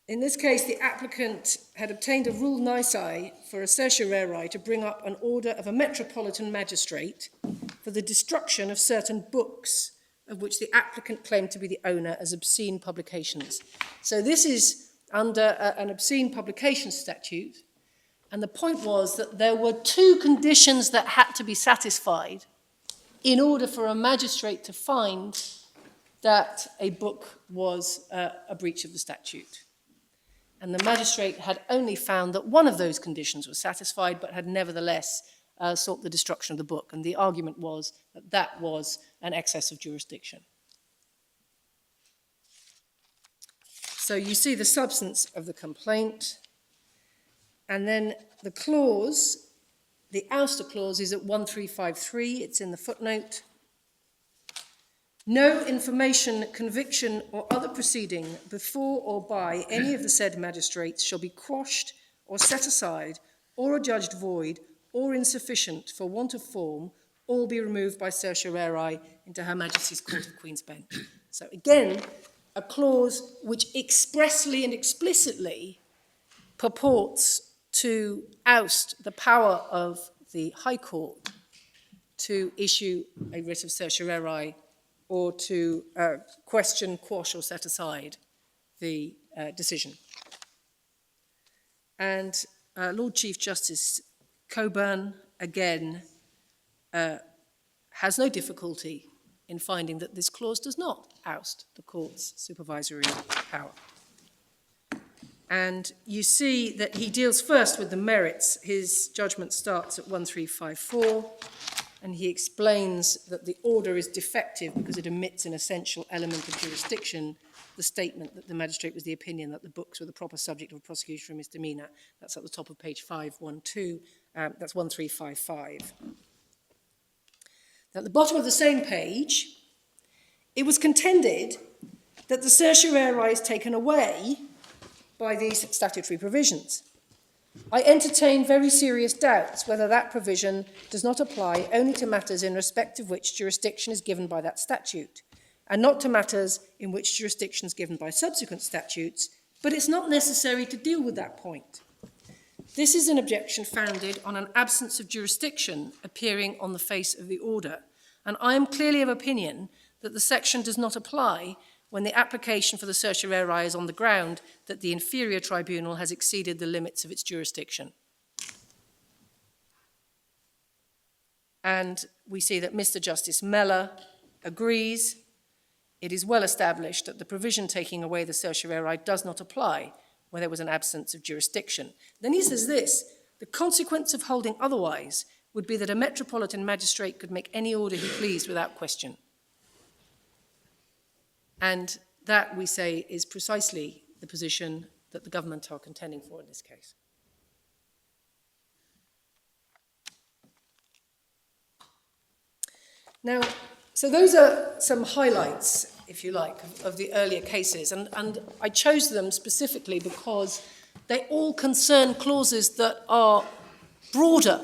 In this case, the applicant had obtained a rule nisi for a certiorari to bring up an order of a metropolitan magistrate for the destruction of certain books of which the applicant claimed to be the owner as obscene publications. So this is under an obscene publication statute, and the point was that there were two conditions that had to be satisfied in order for a magistrate to find that a book was a breach of the statute. And the magistrate had only found that one of those conditions was satisfied, but had nevertheless sought the destruction of the book. And the argument was that that was an excess of jurisdiction. So you see the substance of the complaint, and then the clause, the ouster clause is at 1353, it's in the footnote. No information, conviction, or other proceeding before or by any of the said magistrates shall be quashed or set aside, or adjudged void, or insufficient for want of form, or be removed by certiorari into Her Majesty's Court of Queen's Bench. So again, a clause which expressly and explicitly purports to oust the power of the High Court to issue a writ of certiorari or to question, quash, or set aside the decision. And Lord Chief Justice Coburn, again, has no difficulty in finding that this clause does not oust the court's supervisory power. And you see that he deals first with the merits. His judgment starts at 1354, and he explains that the order is defective because it omits an essential element of jurisdiction, the statement that the magistrate was the opinion that the books were the proper subject of a prosecution for misdemeanour. That's at the top of page 512. That's 1355. Now, at the bottom of the same page, it was contended that the certiorari is taken away by these statutory provisions. I entertain very serious doubts whether that provision does not apply only to matters in respect of which jurisdiction is given by that statute, and not to matters in which jurisdiction is given by subsequent statutes, but it's not necessary to deal with that point. This is an objection founded on an absence of jurisdiction appearing on the face of the order, and I am clearly of opinion that the section does not apply when the application for the certiorari is on the ground that the inferior tribunal has exceeded the limits of its jurisdiction. And we see that Mr. Justice Mellor agrees. It is well established that the provision taking away the certiorari does not apply where there was an absence of jurisdiction. Then he says this: the consequence of holding otherwise would be that a metropolitan magistrate could make any order he pleased without question. And that, we say, is precisely the position that the government are contending for in this case. Now, so those are some highlights, if you like, of the earlier cases. And I chose them specifically because they all concern clauses that are broader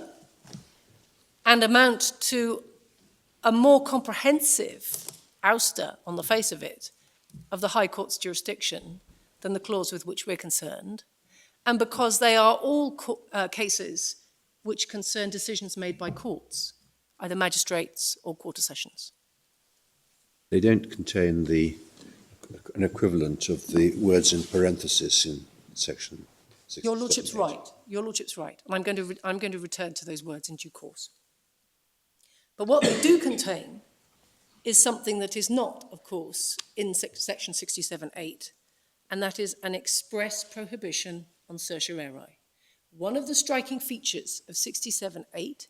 and amount to a more comprehensive ouster on the face of it of the High Court's jurisdiction than the clause with which we're concerned, and because they are all cases which concern decisions made by courts, either magistrates or quarter sessions. They don't contain an equivalent of the words in parenthesis in section 67. Your Lordship's right. Your Lordship's right. And I'm going to return to those words in due course. But what they do contain is something that is not, of course, in section 67.8, and that is an express prohibition on certiorari. One of the striking features of 67.8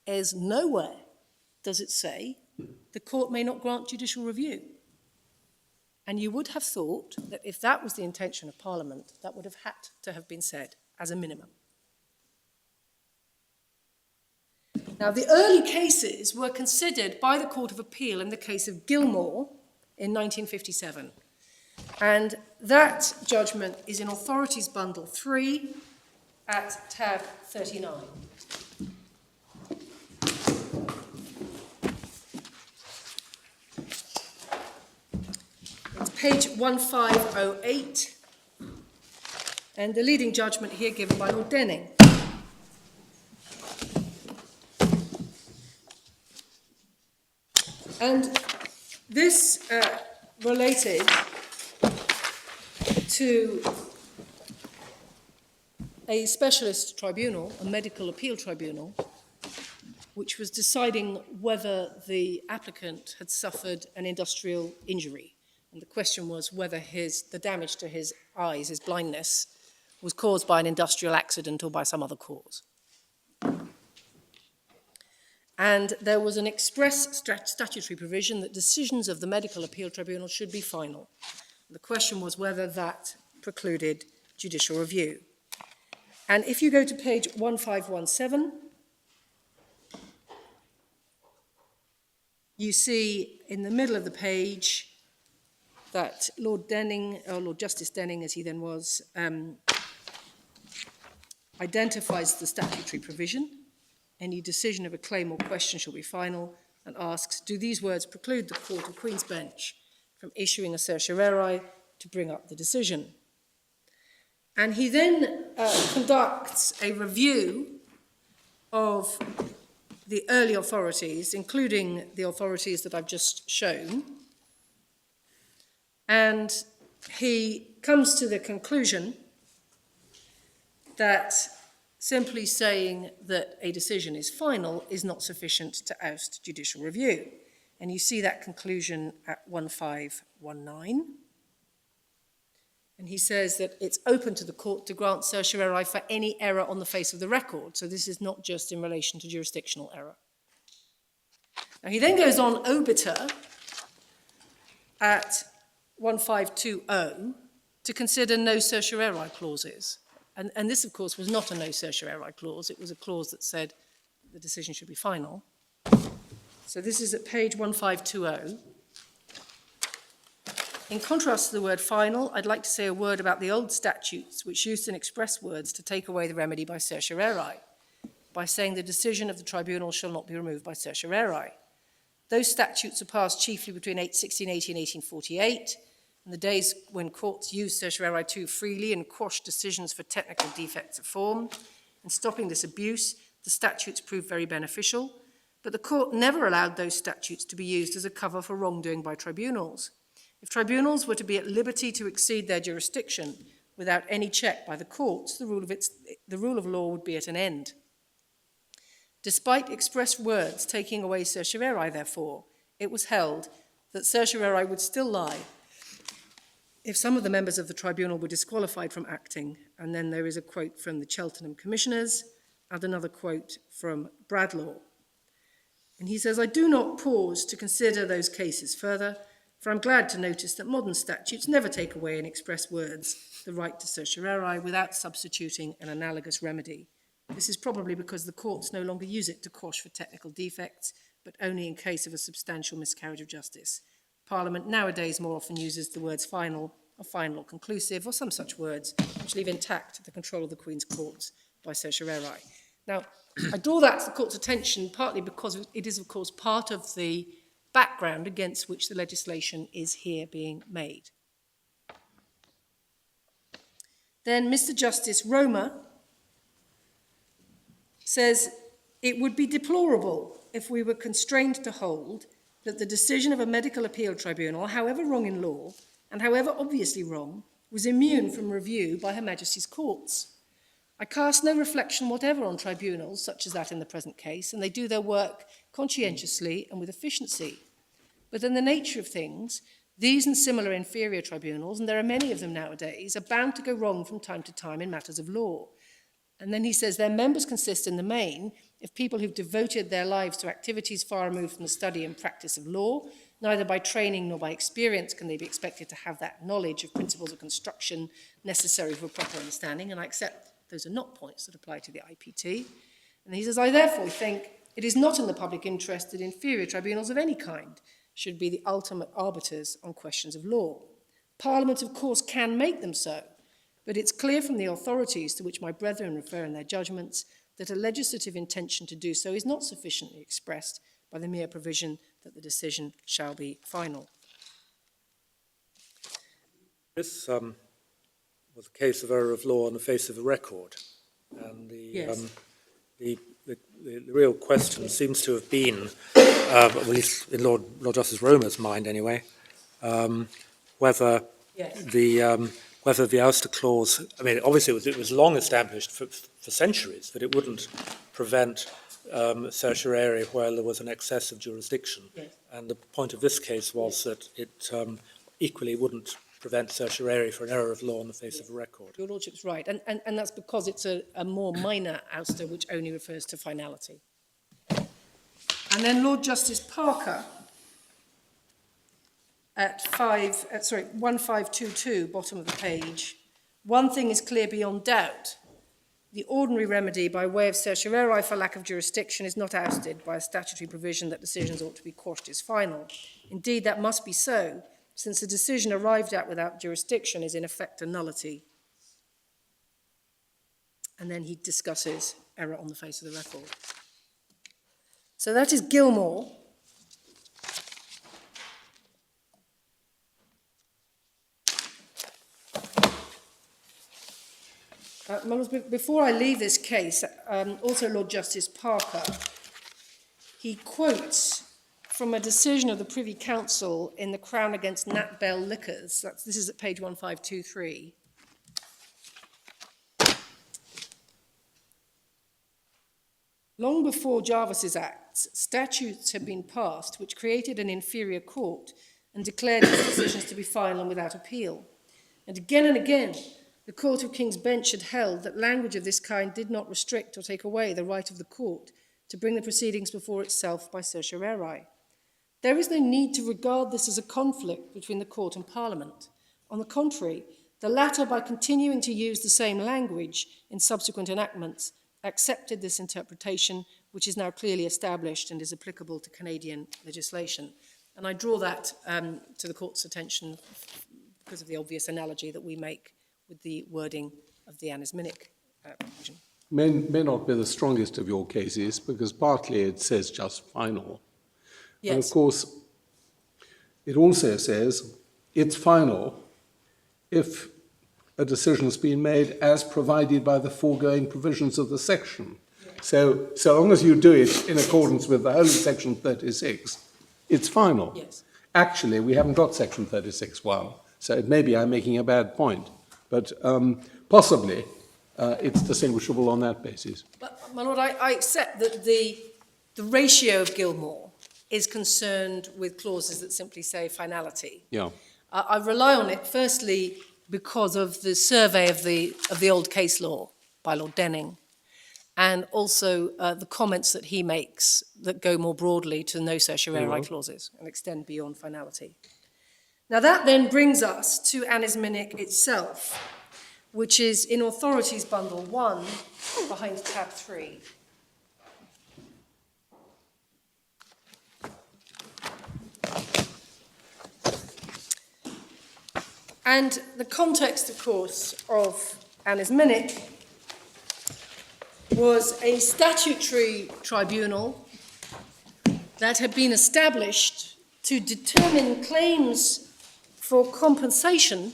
is nowhere does it say the court may not grant judicial review. And you would have thought that if that was the intention of Parliament, that would have had to have been said as a minimum. Now, the early cases were considered by the Court of Appeal in the case of Gilmore in 1957. And that judgment is in Authorities Bundle 3 at tab 39. It's page 1508, and the leading judgment here given by Lord Denning. And this related to a specialist tribunal, a medical appeal tribunal, which was deciding whether the applicant had suffered an industrial injury. And the question was whether the damage to his eyes, his blindness, was caused by an industrial accident or by some other cause. And there was an express statutory provision that decisions of the Medical Appeal Tribunal should be final. The question was whether that precluded judicial review. And if you go to page 1517, you see in the middle of the page that Lord Denning, or Lord Justice Denning as he then was, identifies the statutory provision. Any decision of a claim or question shall be final, and asks, do these words preclude the Court of Queen's Bench from issuing a certiorari to bring up the decision? And he then conducts a review of the early authorities, including the authorities that I've just shown, and he comes to the conclusion that simply saying that a decision is final is not sufficient to oust judicial review. And you see that conclusion at 1519. And he says that it's open to the court to grant certiorari for any error on the face of the record. So this is not just in relation to jurisdictional error. Now he then goes on obiter at 1520 to consider no certiorari clauses. And this, of course, was not a no certiorari clause. It was a clause that said the decision should be final. So this is at page 1520. In contrast to the word final, I'd like to say a word about the old statutes which used in express words to take away the remedy by certiorari, by saying the decision of the tribunal shall not be removed by certiorari. Those statutes are passed chiefly between 1680 and 1848, in the days when courts used certiorari too freely and quashed decisions for technical defects of form. In stopping this abuse, the statutes proved very beneficial, but the court never allowed those statutes to be used as a cover for wrongdoing by tribunals. If tribunals were to be at liberty to exceed their jurisdiction without any check by the courts, the rule of law would be at an end. Despite express words taking away certiorari, therefore, it was held that certiorari would still lie if some of the members of the tribunal were disqualified from acting. And then there is a quote from the Cheltenham Commissioners and another quote from Bradlaugh. And he says, I do not pause to consider those cases further, for I'm glad to notice that modern statutes never take away in express words the right to certiorari without substituting an analogous remedy. This is probably because the courts no longer use it to quash for technical defects, but only in case of a substantial miscarriage of justice. Parliament nowadays more often uses the words final or conclusive, or some such words, which leave intact the control of the Queen's courts by certiorari. Now, I draw that to the court's attention partly because it is, of course, part of the background against which the legislation is here being made. Then Mr. Justice Roma says, it would be deplorable if we were constrained to hold that the decision of a medical appeal tribunal, however wrong in law, and however obviously wrong, was immune from review by Her Majesty's courts. I cast no reflection whatever on tribunals, such as that in the present case, and they do their work conscientiously and with efficiency. But in the nature of things, these and similar inferior tribunals, and there are many of them nowadays, are bound to go wrong from time to time in matters of law. And then he says their members consist in the main of people who've devoted their lives to activities far removed from the study and practice of law. Neither by training nor by experience can they be expected to have that knowledge of principles of construction necessary for proper understanding, and I accept those are not points that apply to the IPT. And he says, I therefore think it is not in the public interest that inferior tribunals of any kind should be the ultimate arbiters on questions of law. Parliament, of course, can make them so, but it's clear from the authorities to which my brethren refer in their judgments that a legislative intention to do so is not sufficiently expressed by the mere provision that the decision shall be final. This was a case of error of law on the face of the record, and the real question seems to have been, at least in Lord Justice Romer's mind anyway, whether the ouster clause, I mean, obviously it was long established for centuries that it wouldn't prevent certiorari where there was an excess of jurisdiction. Yes. And the point of this case was that it equally wouldn't prevent certiorari for an error of law on the face of a record. Your Lordship's right, and that's because it's a more minor ouster which only refers to finality. And then Lord Justice Parker at 1522, bottom of the page. One thing is clear beyond doubt. The ordinary remedy by way of certiorari for lack of jurisdiction is not ousted by a statutory provision that decisions ought to be quashed as final. Indeed, that must be so, since a decision arrived at without jurisdiction is in effect a nullity. And then he discusses error on the face of the record. So that is Gilmore. Before I leave this case, also Lord Justice Parker, he quotes from a decision of the Privy Council in the Crown against Nat Bell Liquors. This is at page 1523. Long before Jarvis's Acts, statutes had been passed which created an inferior court and declared its decisions to be final and without appeal. And again, the Court of King's Bench had held that language of this kind did not restrict or take away the right of the court to bring the proceedings before itself by certiorari. There is no need to regard this as a conflict between the court and Parliament. On the contrary, the latter, by continuing to use the same language in subsequent enactments, accepted this interpretation, which is now clearly established and is applicable to Canadian legislation. And I draw that to the court's attention because of the obvious analogy that we make with the wording of the anisminic provision. May not be the strongest of your cases, because partly it says just final. Yes. And of course, it also says it's final if a decision has been made as provided by the foregoing provisions of the section. So long as you do it in accordance with the whole of Section 36, it's final. Yes. Actually, we haven't got Section 36(1), so maybe I'm making a bad point, but possibly it's distinguishable on that basis. But, my lord, I accept that the ratio of Gilmore is concerned with clauses that simply say finality. Yeah. I rely on it, firstly, because of the survey of the old case law by Lord Denning, and also the comments that he makes that go more broadly to no certiorari clauses and extend beyond finality. Now that then brings us to anisminic itself, which is in Authorities Bundle 1, behind tab 3. And the context, of course, of anisminic was a statutory tribunal that had been established to determine claims for compensation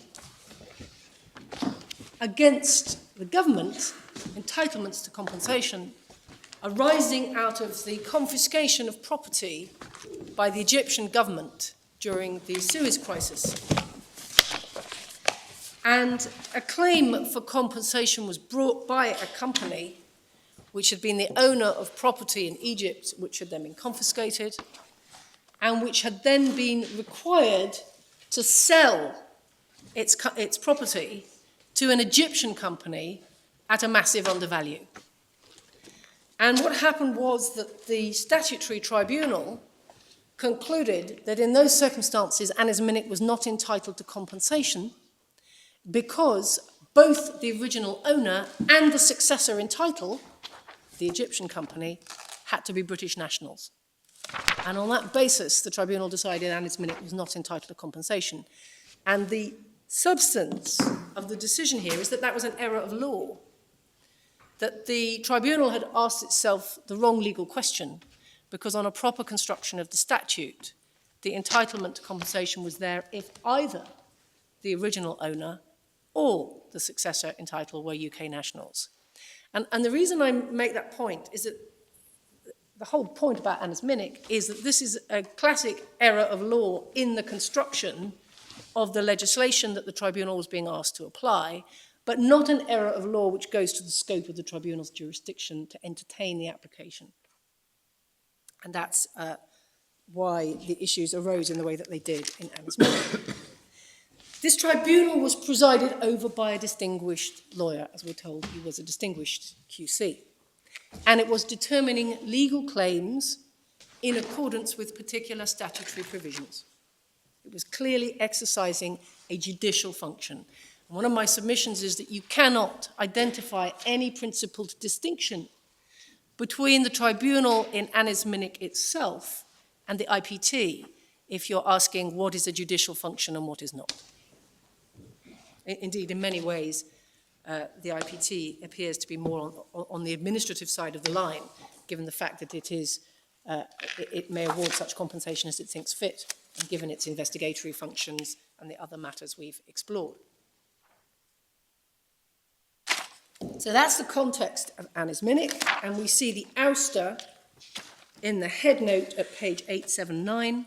against the government, entitlements to compensation, arising out of the confiscation of property by the Egyptian government during the Suez crisis. And a claim for compensation was brought by a company which had been the owner of property in Egypt, which had then been confiscated, and which had then been required to sell its property to an Egyptian company at a massive undervalue. And what happened was that the statutory tribunal concluded that in those circumstances, anisminic was not entitled to compensation because both the original owner and the successor in title, the Egyptian company, had to be British nationals. And on that basis, the tribunal decided anisminic was not entitled to compensation. And the substance of the decision here is that that was an error of law, that the tribunal had asked itself the wrong legal question, because on a proper construction of the statute, the entitlement to compensation was there if either the original owner or the successor in title were UK nationals. And the reason I make that point is that the whole point about anisminic is that this is a classic error of law in the construction of the legislation that the tribunal was being asked to apply, but not an error of law which goes to the scope of the tribunal's jurisdiction to entertain the application. And that's why the issues arose in the way that they did in anisminic. This tribunal was presided over by a distinguished lawyer, as we're told he was a distinguished QC. And it was determining legal claims in accordance with particular statutory provisions. It was clearly exercising a judicial function. And one of my submissions is that you cannot identify any principled distinction between the tribunal in Annus Minich itself and the IPT if you're asking what is a judicial function and what is not. Indeed, in many ways, the IPT appears to be more on the administrative side of the line, given the fact that it may award such compensation as it thinks fit, and given its investigatory functions and the other matters we've explored. So that's the context of Annus Minich, and we see the ouster in the head note at page 879.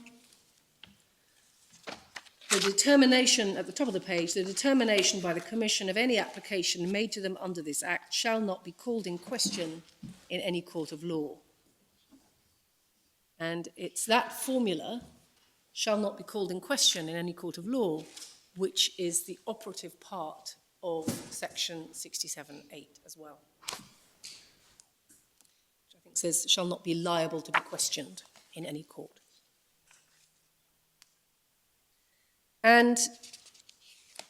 The determination, at the top of the page, the determination by the Commission of any application made to them under this Act shall not be called in question in any court of law. And it's that formula, shall not be called in question in any court of law, which is the operative part of section 67(8) as well. Which I think says, shall not be liable to be questioned in any court. And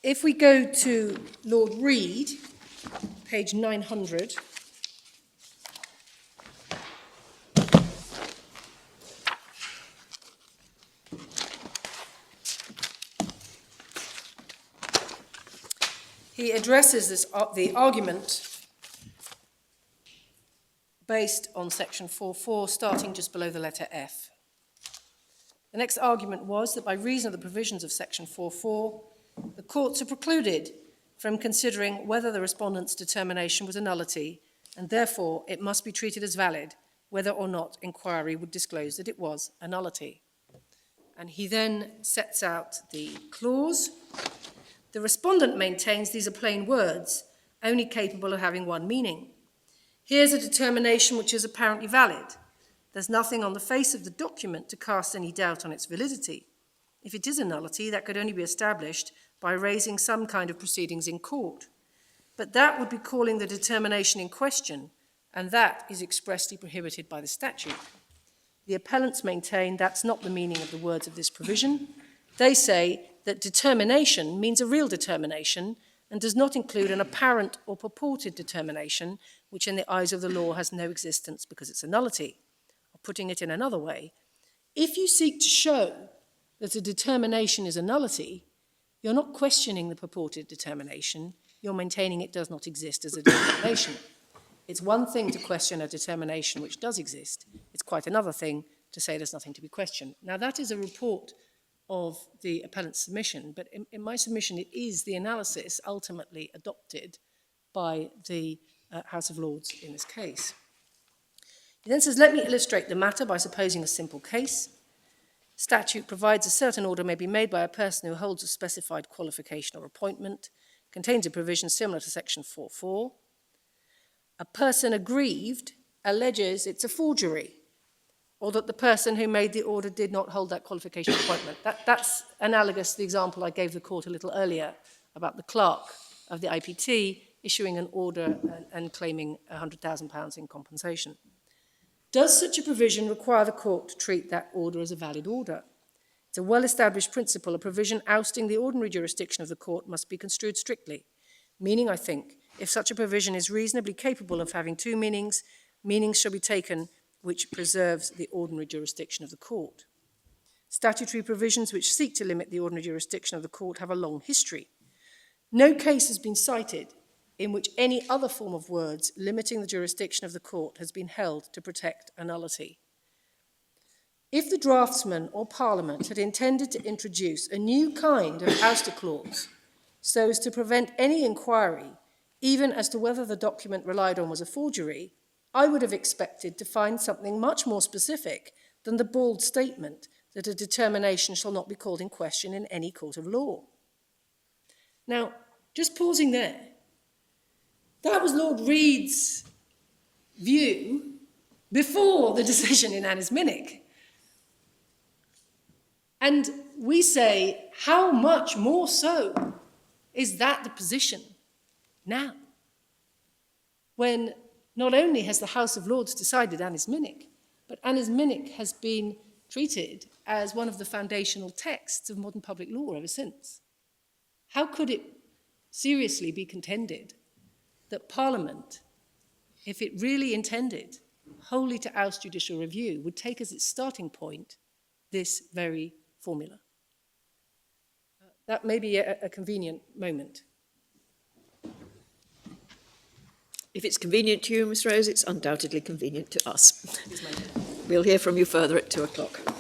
if we go to Lord Reed, page 900, he addresses the argument based on section 4.4, starting just below the letter F. The next argument was that by reason of the provisions of section 4.4, the courts are precluded from considering whether the respondent's determination was a nullity, and therefore it must be treated as valid, whether or not inquiry would disclose that it was a nullity. And he then sets out the clause. The respondent maintains these are plain words, only capable of having one meaning. Here's a determination which is apparently valid. There's nothing on the face of the document to cast any doubt on its validity. If it is a nullity, that could only be established by raising some kind of proceedings in court. But that would be calling the determination in question, and that is expressly prohibited by the statute. The appellants maintain that's not the meaning of the words of this provision. They say that determination means a real determination and does not include an apparent or purported determination, which in the eyes of the law has no existence because it's a nullity. Putting it in another way, if you seek to show that a determination is a nullity, you're not questioning the purported determination, you're maintaining it does not exist as a determination. It's one thing to question a determination which does exist, it's quite another thing to say there's nothing to be questioned. Now that is a report of the appellant's submission, but in my submission it is the analysis ultimately adopted by the House of Lords in this case. He then says, let me illustrate the matter by supposing a simple case. Statute provides a certain order may be made by a person who holds a specified qualification or appointment, contains a provision similar to section 4.4. A person aggrieved alleges it's a forgery, or that the person who made the order did not hold that qualification or appointment. That's analogous to the example I gave the court a little earlier about the clerk of the IPT issuing an order and claiming £100,000 in compensation. Does such a provision require the court to treat that order as a valid order? It's a well-established principle. A provision ousting the ordinary jurisdiction of the court must be construed strictly, meaning, I think, if such a provision is reasonably capable of having two meanings, meanings shall be taken which preserves the ordinary jurisdiction of the court. Statutory provisions which seek to limit the ordinary jurisdiction of the court have a long history. No case has been cited in which any other form of words limiting the jurisdiction of the court has been held to protect a nullity. If the draftsman or Parliament had intended to introduce a new kind of ouster clause so as to prevent any inquiry, even as to whether the document relied on was a forgery, I would have expected to find something much more specific than the bald statement that a determination shall not be called in question in any court of law. Now, just pausing there, that was Lord Reed's view before the decision in Annus Minich. And we say, how much more so is that the position now? When not only has the House of Lords decided Annus Minich, But Anna's Minnick has been treated as one of the foundational texts of modern public law ever since. How could it seriously be contended that Parliament, if it really intended wholly to oust judicial review, would take as its starting point this very formula? That may be a convenient moment. If it's convenient to you, Miss Rose, it's undoubtedly convenient to us. We'll hear from you further at 2:00.